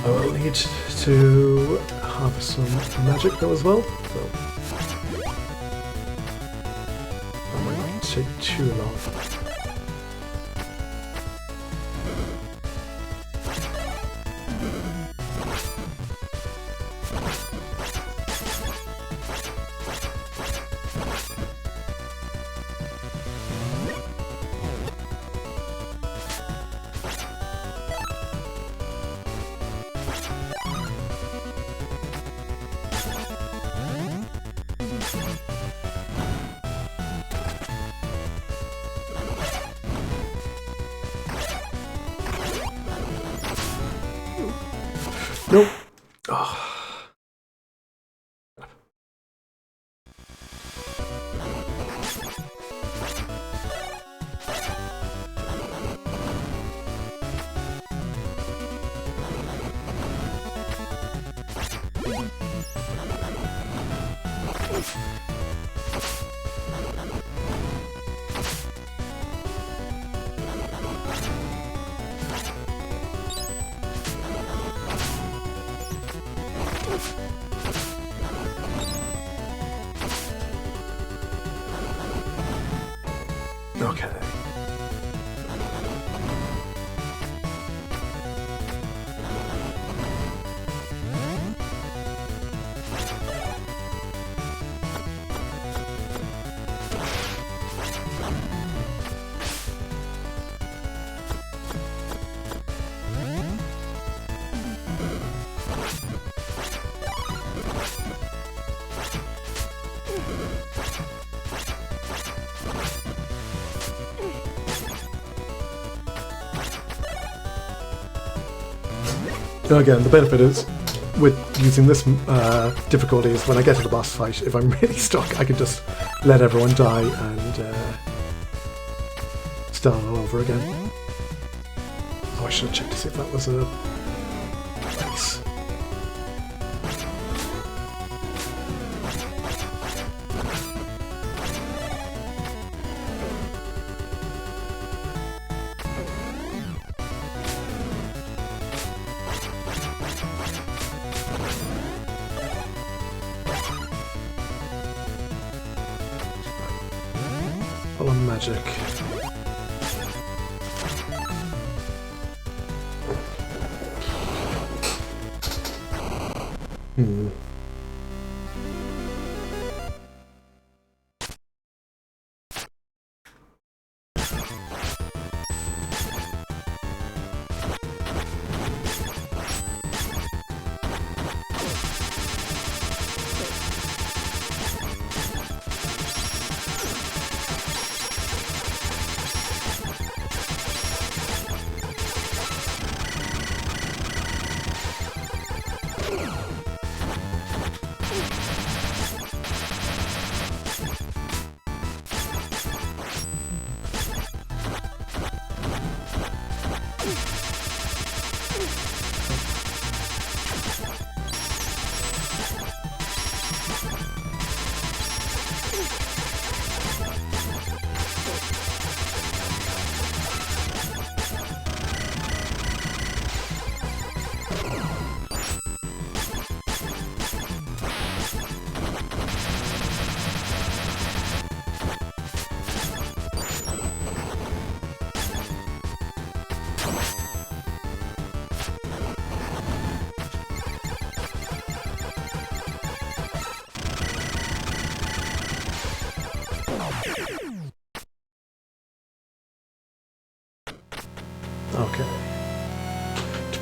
I will need to have some magic though as well, so that might not take too long. Nope. Oh. Okay. So again, the benefit is with using this difficulty is when I get to the boss fight, if I'm really stuck, I can just let everyone die and start all over again. Oh, I should have checked to see if that was a base. Full on magic.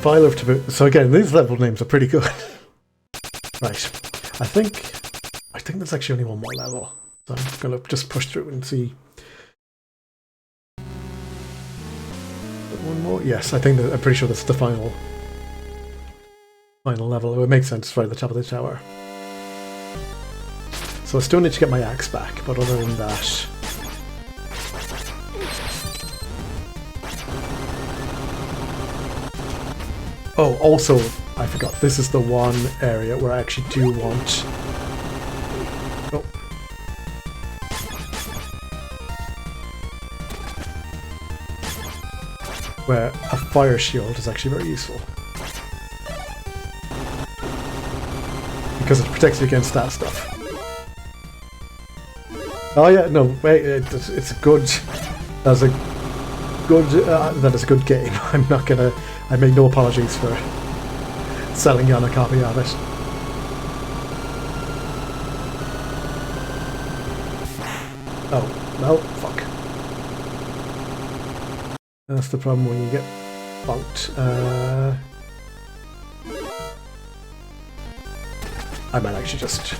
File of Taboo. So again, these level names are pretty good. Right. I think there's actually only one more level. So I'm gonna just push through and see. One more? Yes, I'm pretty sure that's the final level. It would make sense right at the top of the tower. So I still need to get my axe back, but other than that... Oh, also, I forgot, this is the one area where I actually do want... Oh. Where a fire shield is actually very useful. Because it protects you against that stuff. Oh yeah, no, wait, it's a good... That is a good game. I'm not gonna... I make no apologies for selling you on a copy of it. Oh, no, fuck. That's the problem when you get bonked. I might actually just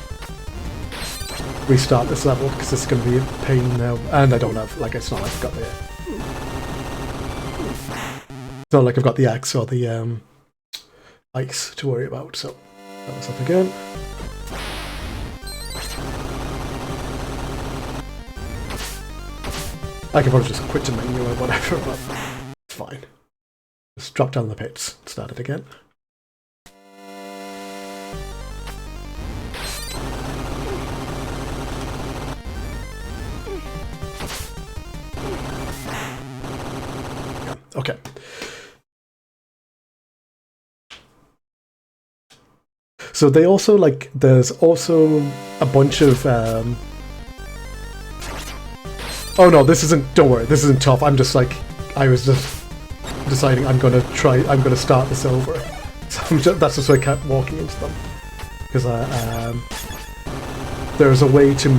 restart this level because it's going to be a pain now. And I don't have, like, it's not like I've got the... It's not like I've got the axe or the ice to worry about, so that was up again. I could probably just quit the menu or whatever, but it's fine. Just drop down the pits and start it again. Yeah, okay. So they also, like, there's also a bunch of, oh no, this isn't, don't worry, this isn't tough, I'm just like, I was just deciding I'm gonna start this over. So that's just why I kept walking into them. Because there's a way to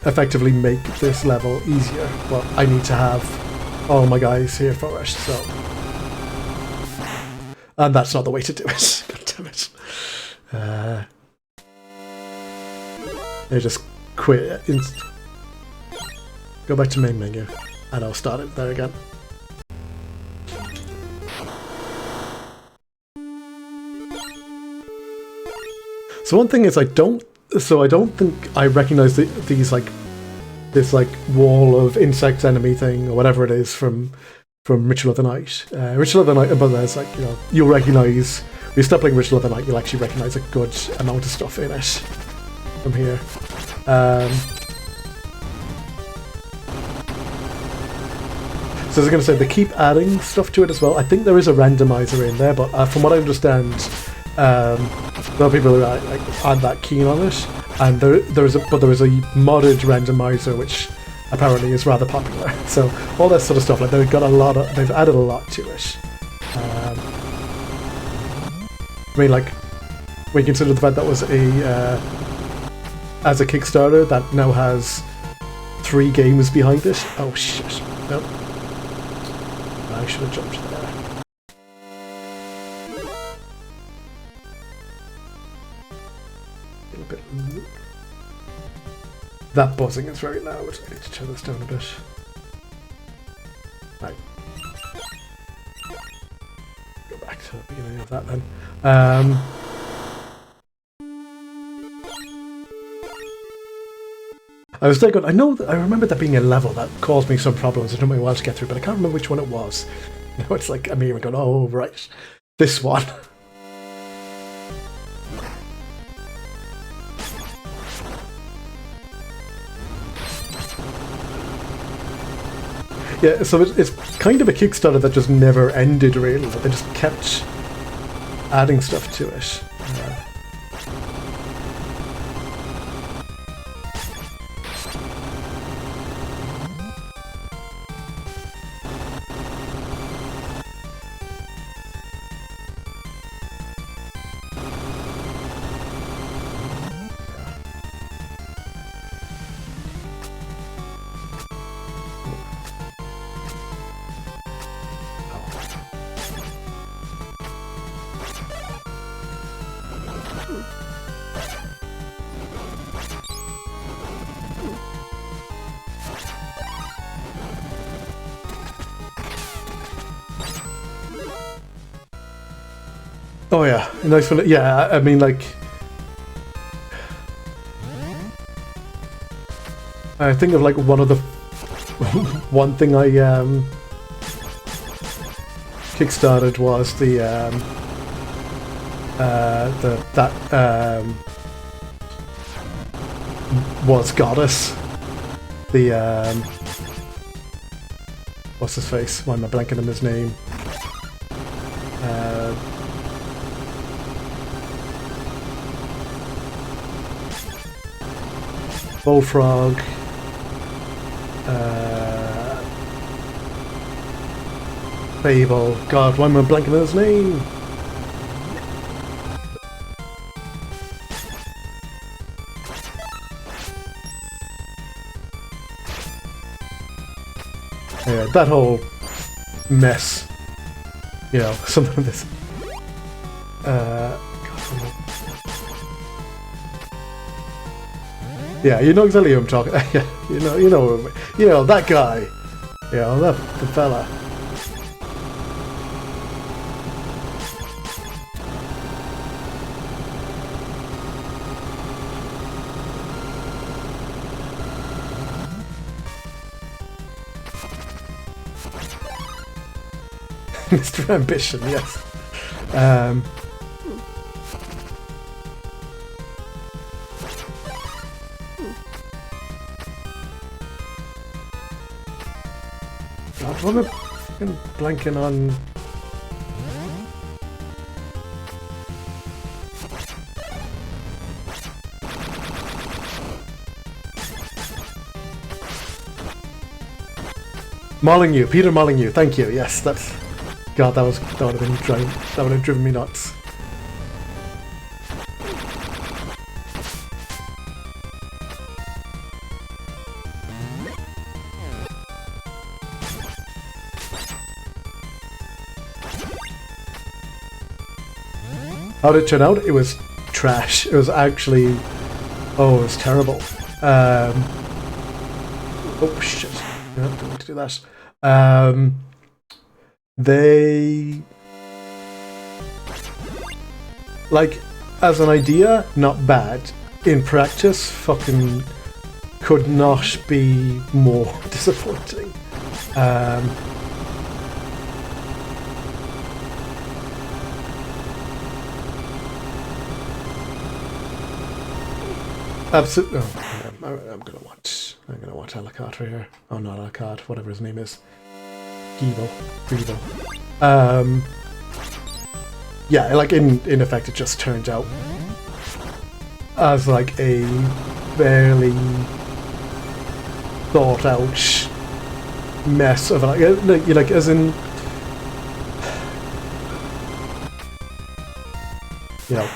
effectively make this level easier, but I need to have all my guys here first, so. And that's not the way to do it, god damn it. They just quit. Go back to main menu, and I'll start it there again. So one thing is, I don't think I recognize these like this like wall of insect enemy thing or whatever it is from Ritual of the Night. Ritual of the Night, but there's like, you know, you'll recognize. If you start playing Ritual of the Night, you'll actually recognize a good amount of stuff in it from here. So I was going to say, they keep adding stuff to it as well. I think there is a randomizer in there, but from what I understand, a lot of people aren't that keen on it. And there is a modded randomizer which apparently is rather popular. So all that sort of stuff, like they've added a lot to it. I mean, like, when you consider the fact that was as a Kickstarter that now has 3 games behind it. Oh shit! Nope. I should have jumped there. A little bit. That buzzing is very loud. I need to turn this down a bit. Right. Go back to the beginning of that then. I was there going, I remember there being a level that caused me some problems. It took me a while to get through, but I can't remember which one it was. Now it's like, I'm even going, oh, right. This one. Yeah, so it's kind of a Kickstarter that just never ended, really. They just kept adding stuff to it. Oh yeah, nice one. Yeah, I mean, like, I think of like one of the one thing I kickstarted was the was Goddess, the what's his face? Why am I blanking on his name? Bullfrog. Fable. God, why am I blanking on his name? Yeah, that whole mess. You know, some of this. God, yeah, you know exactly who I'm talking. Yeah, you know that guy. Yeah, the fella. Mr. Ambition, yes. God, what am I fucking blanking on? Molyneux, Peter Molyneux, thank you. Yes, that's. God, that would have driven me nuts. How did it turn out? It was trash. It was actually... Oh, it was terrible. Oh, shit. No, don't want to do that. They... Like, as an idea, not bad. In practice, fucking could not be more disappointing. Absolutely. Oh, I'm gonna watch Alucard for here. Oh, not Alucard. Whatever his name is. Evil. Yeah, like in effect, it just turned out as like a barely thought out mess of like as in, you know.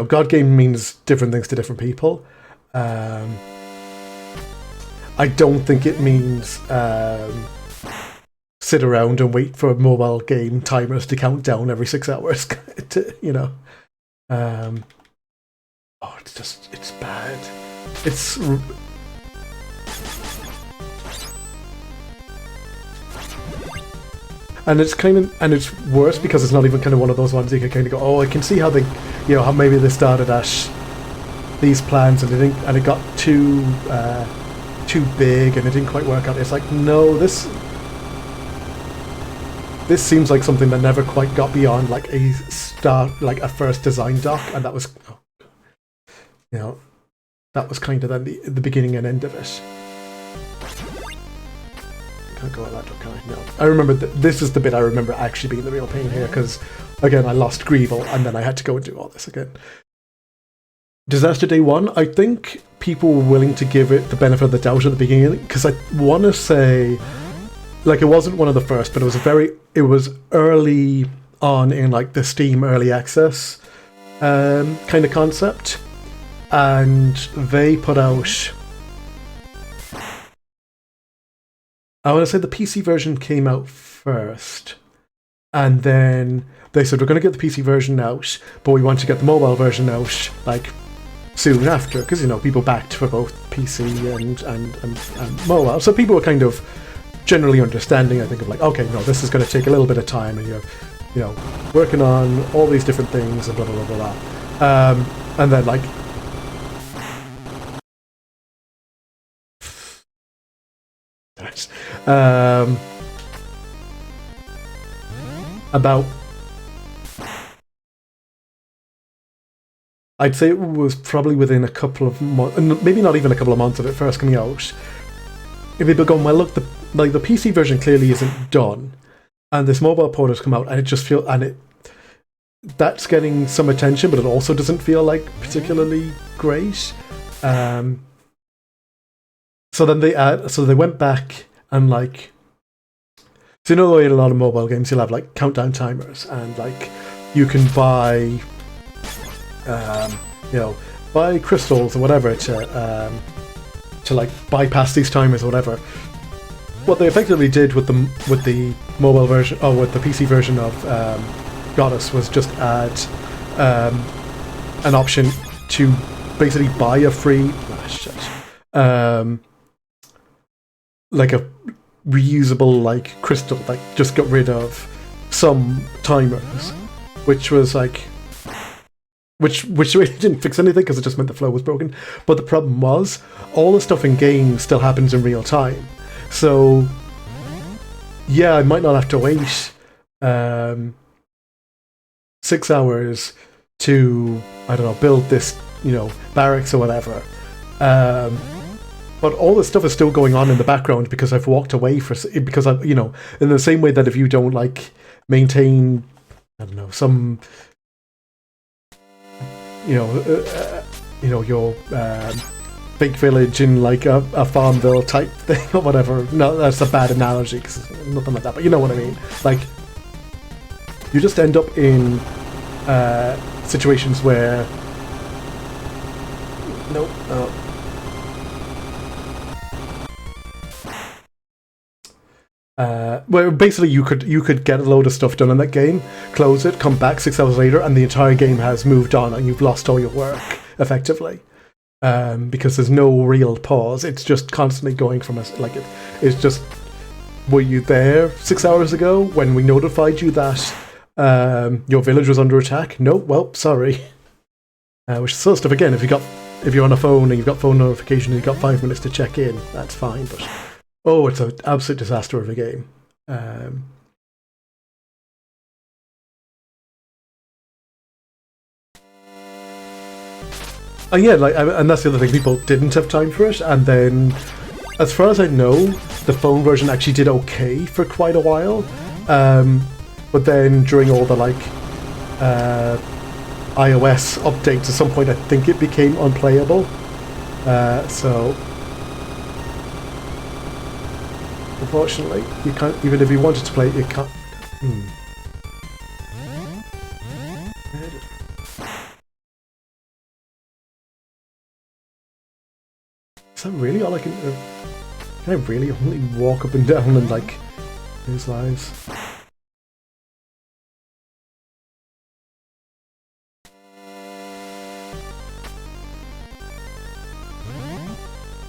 God game means different things to different people. I don't think it means sit around and wait for mobile game timers to count down every 6 hours. Oh, it's bad. It's. And it's worse because it's not even kind of one of those ones you can kind of go, oh, I can see how they, how maybe they started at these plans and it got too big and it didn't quite work out. It's like, no, this seems like something that never quite got beyond like a first design doc, and that was, that was kind of then the beginning and end of it. Can't go like that, can I? No. I remember this is the bit I remember actually being the real pain here, because again I lost Greeble and then I had to go and do all this again. Disaster Day 1, I think people were willing to give it the benefit of the doubt at the beginning, because I want to say, like, it wasn't one of the first, but it was early on in like the Steam early access kind of concept, and they put out. I want to say the PC version came out first, and then they said, we're going to get the PC version out, but we want to get the mobile version out like soon after, because people backed for both PC and mobile, so people were kind of generally understanding, I think, of like, okay, no, this is going to take a little bit of time, and you know, working on all these different things and blah blah blah blah blah. And then like about, I'd say it was probably within a couple of months, maybe not even a couple of months of it first coming out. If people go, well, look, the PC version clearly isn't done, and this mobile port has come out, and it just feels, and that's getting some attention, but it also doesn't feel like particularly great. So then they went back and like, so you know, in a lot of mobile games you'll have like countdown timers, and like you can buy, buy crystals or whatever to like bypass these timers or whatever. What they effectively did with the mobile version, or with the PC version of Goddess, was just add an option to basically buy a free like a reusable like crystal, like just got rid of some timers, which was like, which really didn't fix anything because it just meant the flow was broken. But the problem was all the stuff in game still happens in real time. So yeah, I might not have to wait 6 hours to, I don't know, build this, barracks or whatever. But all this stuff is still going on in the background because I've walked away because I, in the same way that if you don't like maintain, I don't know, some, your big village in like a Farmville type thing or whatever. No, that's a bad analogy because nothing like that, but you know what I mean. Like, you just end up in situations where where basically you could get a load of stuff done in that game, close it, come back 6 hours later, and the entire game has moved on, and you've lost all your work effectively, because there's no real pause. It's just constantly going from us. Like it's just, were you there 6 hours ago when we notified you that your village was under attack? No, well, sorry. Which is sort of stuff again. If you're on a phone and you've got phone notifications, you've got 5 minutes to check in. That's fine, but. Oh, it's an absolute disaster of a game. And yeah, and that's the other thing. People didn't have time for it, and then, as far as I know, the phone version actually did okay for quite a while. But then during all the iOS updates, at some point, I think it became unplayable. So. Unfortunately, you can't, even if you wanted to play it, you can't. Is that really all I can... Can I really only walk up and down and, like, lose lives?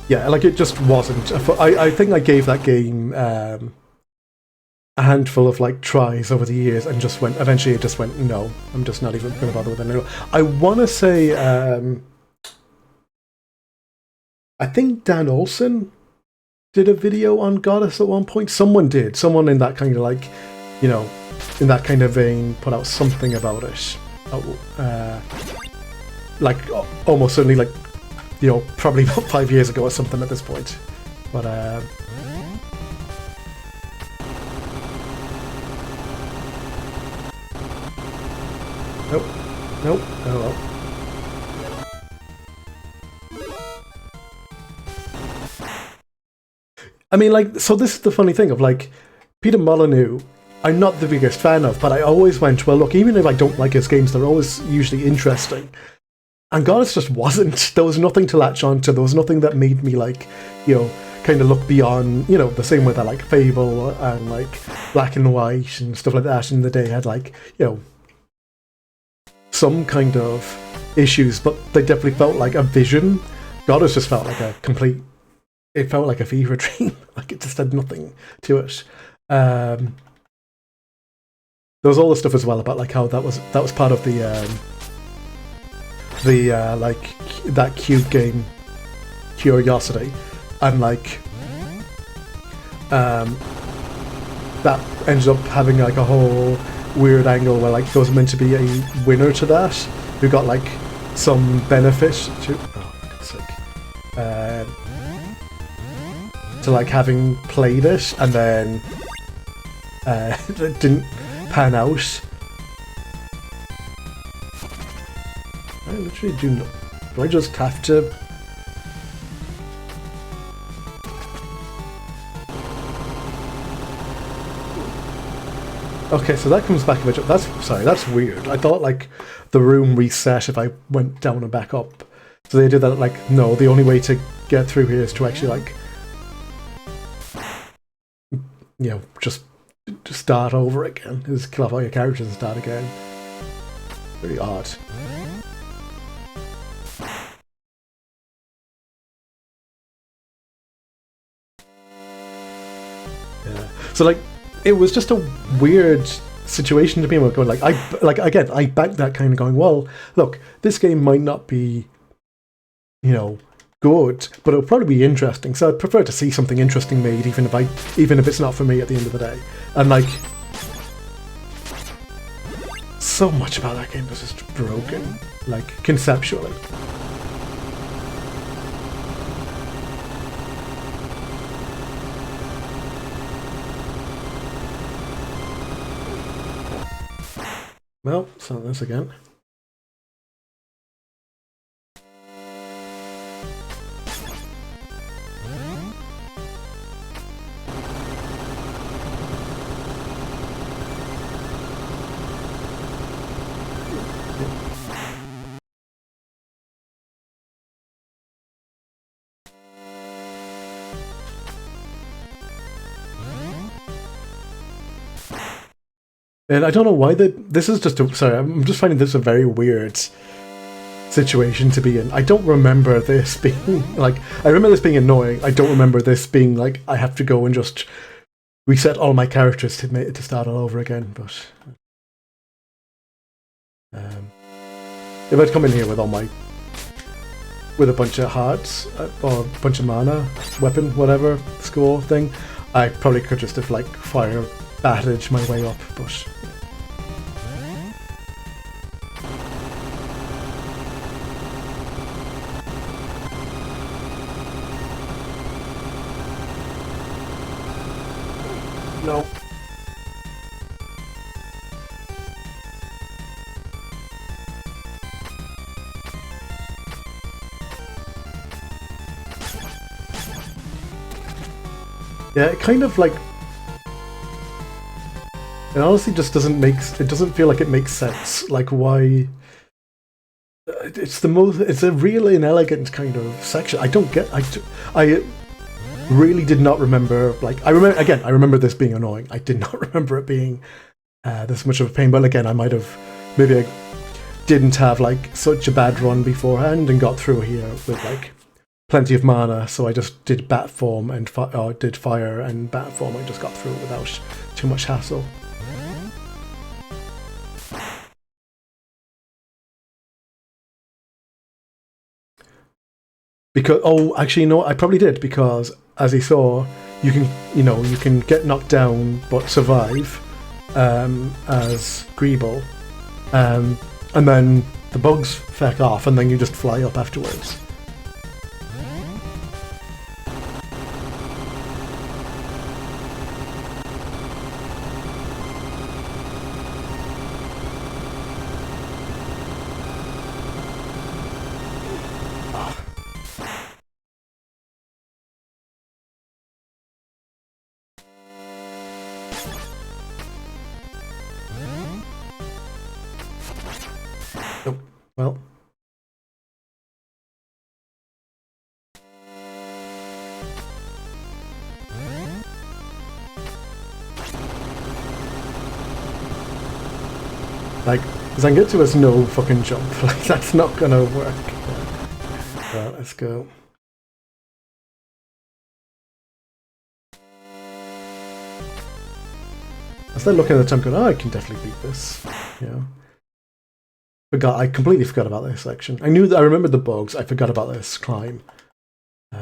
Yeah, like, it just wasn't. I think I gave that game a handful of like tries over the years, and just went. Eventually, it just went. No, I'm just not even going to bother with it anymore. I want to say, I think Dan Olsen did a video on Goddess at one point. Someone did. Someone in that kind of like, in that kind of vein, put out something about it. Like almost certainly like. Probably about 5 years ago or something at this point. But, Nope. Oh well. I mean, like, so this is the funny thing of, like, Peter Molyneux, I'm not the biggest fan of, but I always went, well, look, even if I don't like his games, they're always usually interesting. And Goddess just wasn't. There was nothing to latch onto. There was nothing that made me, like, kind of look beyond, the same way that, like, Fable and, like, Black and White and stuff like that in the day had, like, some kind of issues, but they definitely felt like a vision. Goddess just felt like it felt like a fever dream. Like, it just had nothing to it. there was all the stuff as well about like how that was part of the like that cube game Curiosity, and like that ended up having like a whole weird angle where like there was meant to be a winner to that who got like some benefit to to like having played it, and then it didn't pan out. I literally do not. Do I just have to? Okay, so that comes back a bit. That's weird. I thought like the room reset if I went down and back up. So they did that. Like, no, the only way to get through here is to actually like, you know, just start over again. Just kill off all your characters and start again. Very odd. Yeah. So like, it was just a weird situation to be going like I backed that kind of going, well, look, this game might not be, you know, good, but it'll probably be interesting. So I'd prefer to see something interesting made, even if it's not for me at the end of the day. And like, so much about that game was just broken, like conceptually. Well, so this again. And I don't know why this is just sorry, I'm just finding this a very weird situation to be in. I don't remember this being like, I remember this being annoying. I don't remember this being like I have to go and just reset all my characters to start all over again. But if I'd come in here with a bunch of hearts or a bunch of mana, weapon, whatever score thing, I probably could just have like fire batted my way up, but no. Yeah, it kind of like, it honestly just doesn't feel like it makes sense. Like, why? It's a real inelegant kind of section. I don't get. I really did not remember. Like, I remember this being annoying. I did not remember it being this much of a pain. But again, maybe I didn't have like such a bad run beforehand and got through here with like plenty of mana. So I just did bat form and did fire and bat form. I just got through it without too much hassle. Because actually, no, I probably did, because as he saw, you can get knocked down but survive as Greeble, and then the bugs feck off, and then you just fly up afterwards. Well, like, Zangetsu has no fucking jump. Like, that's not gonna work. Well, let's go. started looking at the time going, oh, I can definitely beat this. You know. I completely forgot about this section. I remembered the bugs, I forgot about this climb. I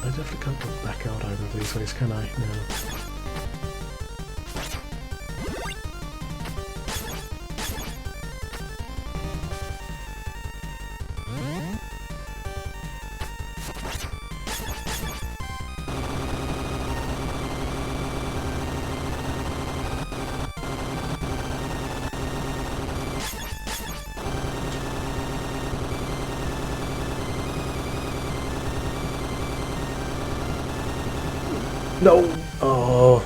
definitely can't go back out either of these ways, can I? No. No! Oh.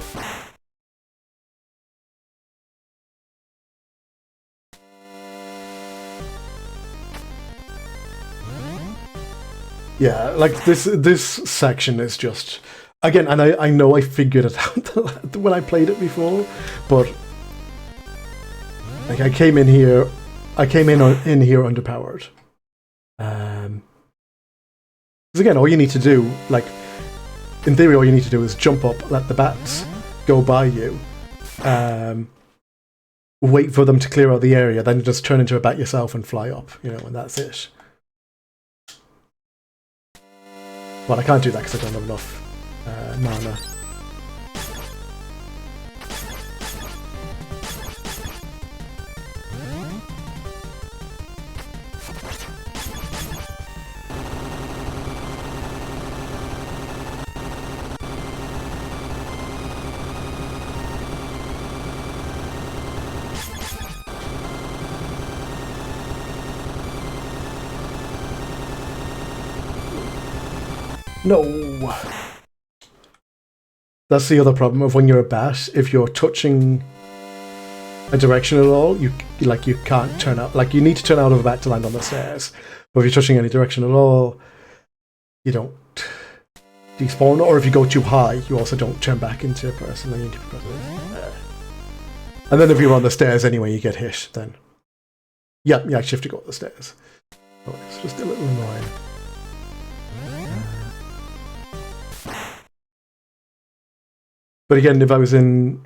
Yeah, like this section is just... Again, and I know I figured it out when I played it before, but... Like, I came in here underpowered. Because again, all you need to do, like... In theory, all you need to do is jump up, let the bats go by you, wait for them to clear out the area, then just turn into a bat yourself and fly up, you know, and that's it. But I can't do that because I don't have enough mana. No! That's the other problem of when you're a bat. If you're touching a direction at all, you can't turn out. Like, you need to turn out of a bat to land on the stairs. But if you're touching any direction at all, you don't despawn. Or if you go too high, you also don't turn back into a person. Then you need to press it. And then if you're on the stairs anyway, you get hit. Then, yeah, you actually have to go up the stairs. Oh, it's just a little annoying. But again, if I was in...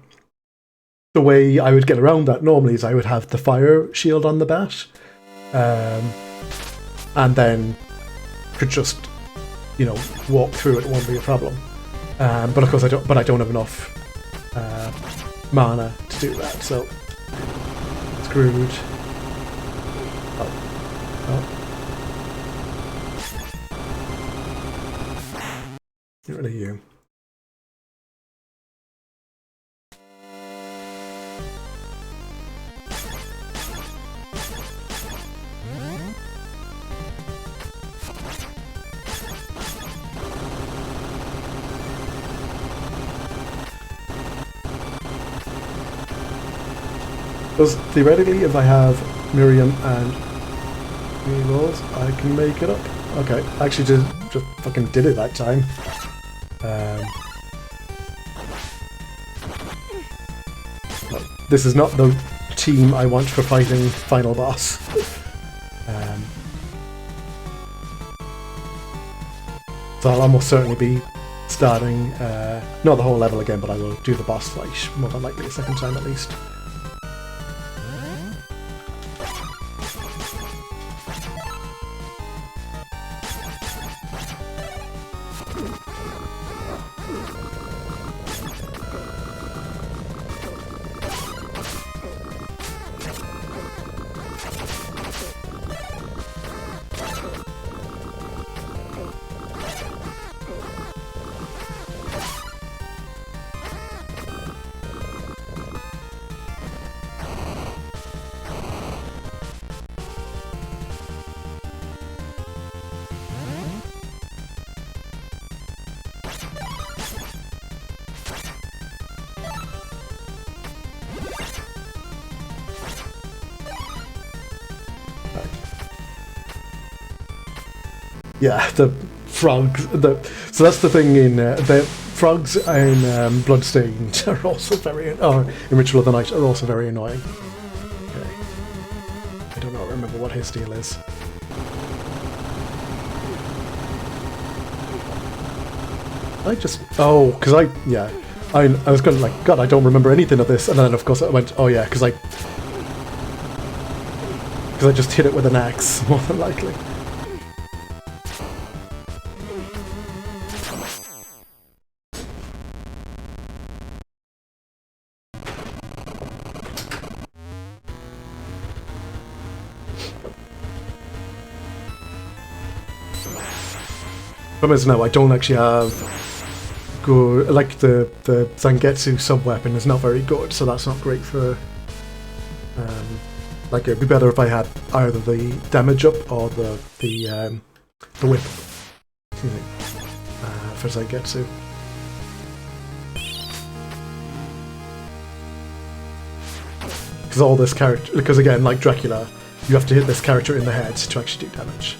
The way I would get around that normally is I would have the fire shield on the bat. And then could just, you know, walk through it. It won't be a problem. But of course I don't have enough mana to do that, so... Screwed. Oh. Get rid of you. Because theoretically, if I have Miriam and rerolls, I can make it up. Okay, I actually just fucking did it that time. This is not the team I want for fighting final boss. So I'll almost certainly be starting, not the whole level again, but I will do the boss fight more than likely a second time at least. Yeah, the frogs. So that's the thing in the frogs in Bloodstained are also very, or in Ritual of the Night are also very annoying. Okay, I don't remember what his deal is. I just... Oh, because yeah. I was going to like, God, I don't remember anything of this. And then, of course, I went, oh yeah, because I just hit it with an axe, more than likely. Problem is, no, I don't actually have good... Like, the Zangetsu sub-weapon is not very good, so that's not great for... like, it'd be better if I had either the damage up or the whip. Excuse me. For Zangetsu. Because all this character... Because again, like Dracula, you have to hit this character in the head to actually do damage.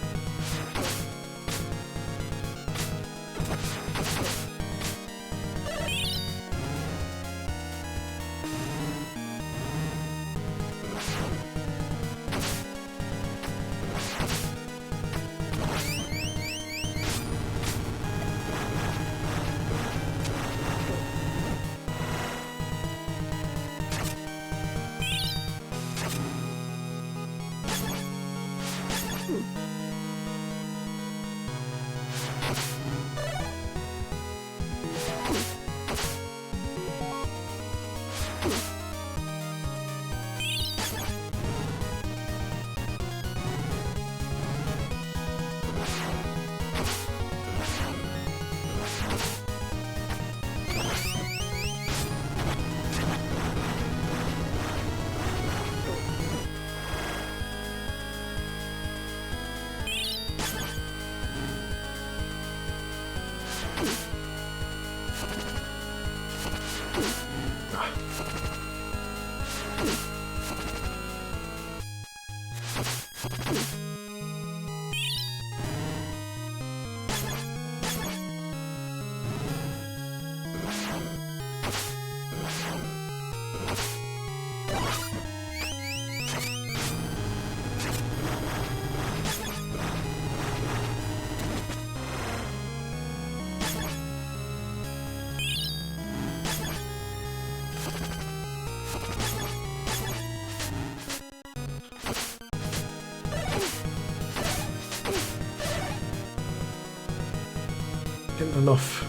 Enough.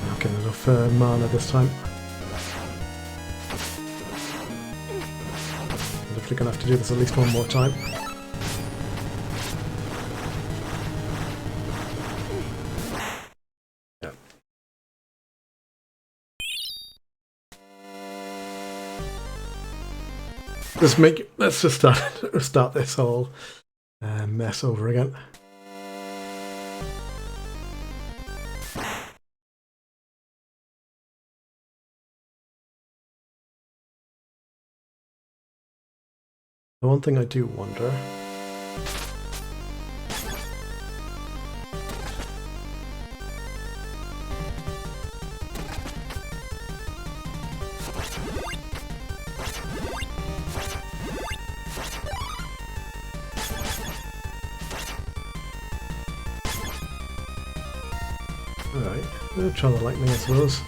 Not getting enough mana this time. I'm definitely gonna have to do this at least one more time. Yeah. Let's just start this whole mess over again. The one thing I do wonder... Alright, we'll try the lightning, I suppose.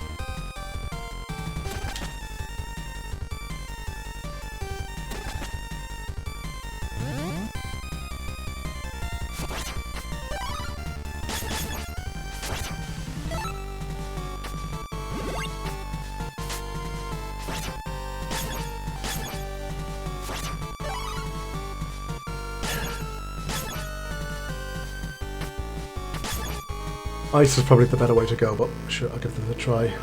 Ice is probably the better way to go, but sure, I'll give this a try.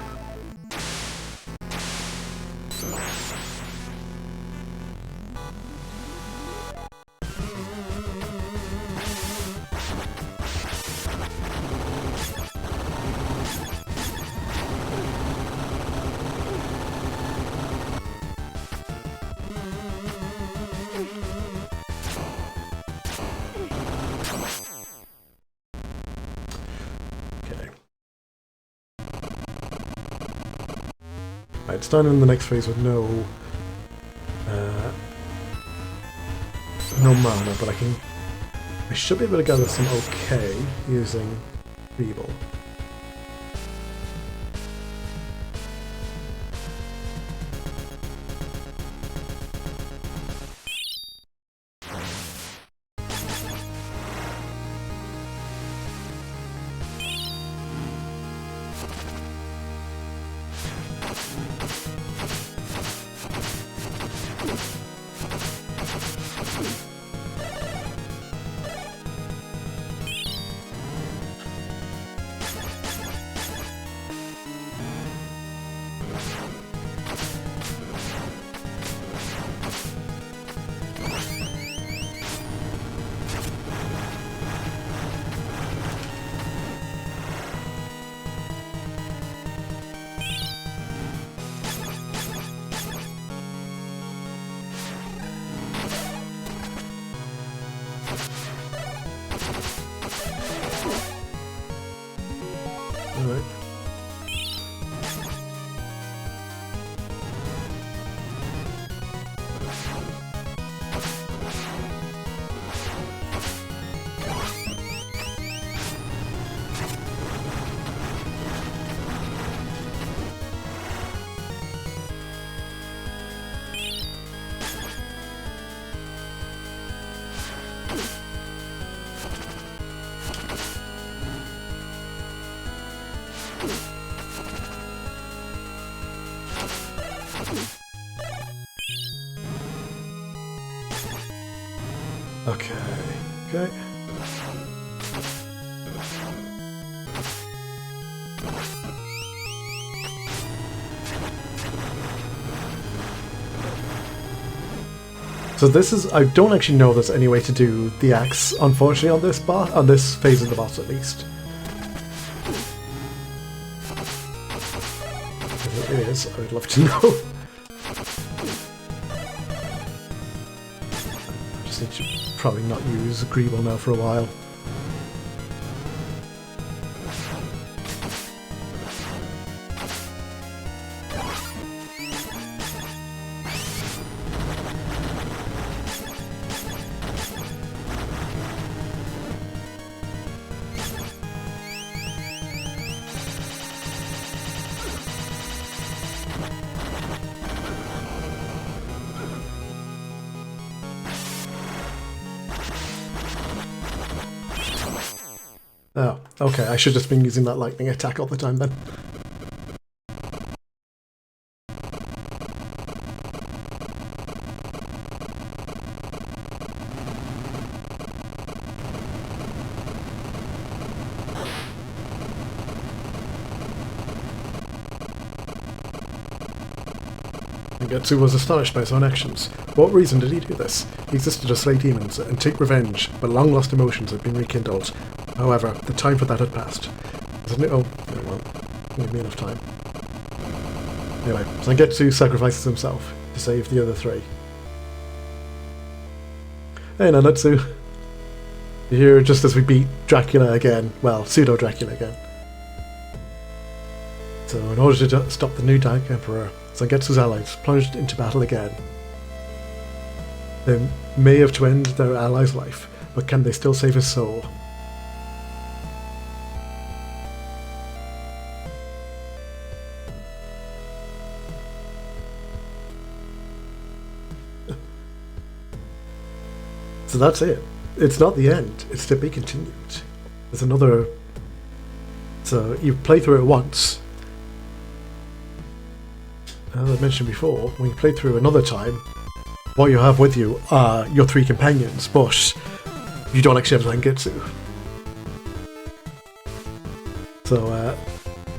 Right, starting in the next phase with no mana, but I can I should be able to gather some okay using Feeble. Alright. Okay. Okay. So this is, I don't actually know if there's any way to do the axe, unfortunately, on this on this phase of the boss at least. If it is, I would love to know. I just need to probably not use Greeble now for a while. Oh, okay, I should have just been using that lightning attack all the time then. Getsu was astonished by his own actions. For what reason did he do this? He existed to slay demons and take revenge, but long-lost emotions had been rekindled. However, the time for that had passed. Oh, very well. Give me enough time. Anyway, Zangetsu sacrifices himself to save the other three. Hey, Nanatsu. You're here just as we beat Dracula again. Well, pseudo-Dracula again. So, in order to stop the new Dark Emperor, Zangetsu's allies plunged into battle again. They may have to end their ally's life, but can they still save his soul? So that's it. It's not the end. It's to be continued. There's another... So you play through it once. As I mentioned before, when you play through another time, what you have with you are your three companions, but you don't actually have Zangetsu. So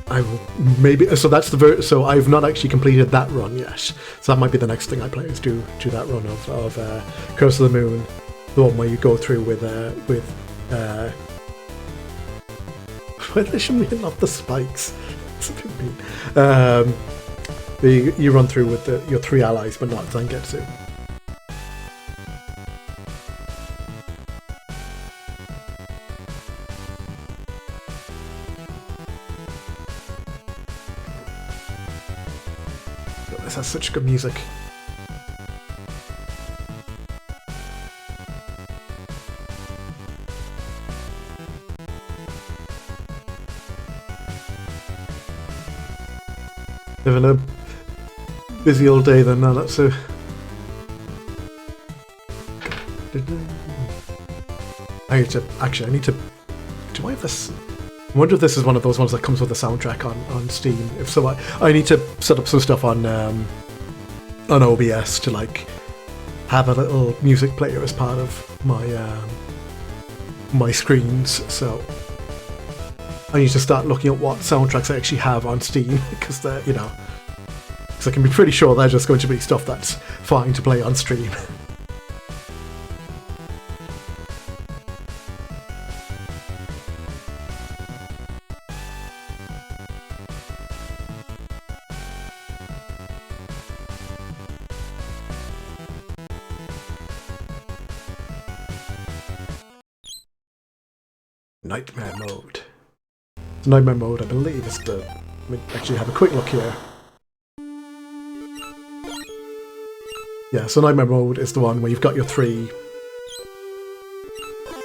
I will maybe. So that's the so I've not actually completed that run yet. So that might be the next thing I play is do that run of Curse of the Moon, the one where you go through with well, they shouldn't be not the spikes. It's a bit mean. You run through with your three allies, but not Zangetsu. This has such good music. Having a busy old day then. Now that's a. I need to. Do I have this? I wonder if this is one of those ones that comes with a soundtrack on Steam. If so, I need to set up some stuff on OBS to like have a little music player as part of my my screens. So I need to start looking at what soundtracks I actually have on Steam because they're because I can be pretty sure they're just going to be stuff that's fine to play on stream. Nightmare mode. So nightmare mode, I believe, is the. Let me actually have a quick look here. Yeah, so nightmare mode is the one where you've got your three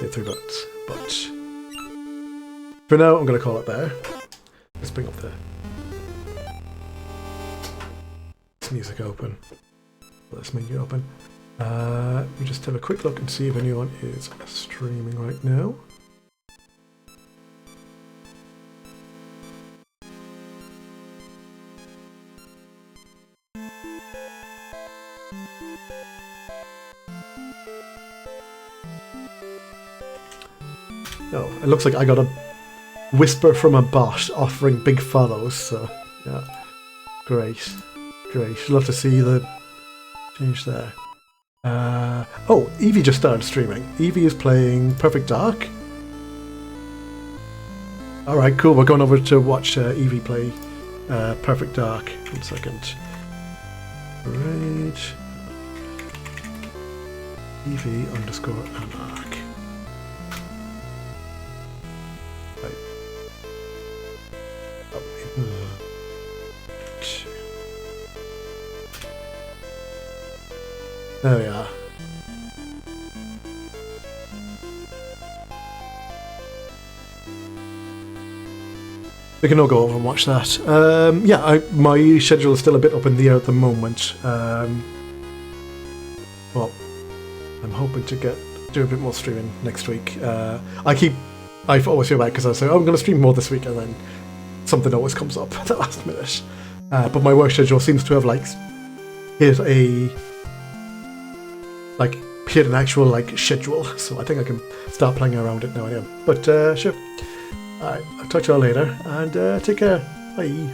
buttons. But for now, I'm going to call it there. Let's bring up this music open. This menu open. Let me just have a quick look and see if anyone is streaming right now. Oh, it looks like I got a whisper from a bot offering big follows, so yeah. Great. Love to see the change there. Oh, Evie just started streaming. Evie is playing Perfect Dark. Alright, cool. We're going over to watch Evie play Perfect Dark. 1 second. Right. Evie_Anarch. There we are. We can all go over and watch that. Yeah, my schedule is still a bit up in the air at the moment. Well, I'm hoping to do a bit more streaming next week. I always feel bad because I say, oh, I'm going to stream more this week, and then something always comes up at the last minute. But my work schedule seems to have hit an actual schedule, so I think I can start playing around it now. I am. But sure. Alright, I'll talk to you all later, and take care. Bye.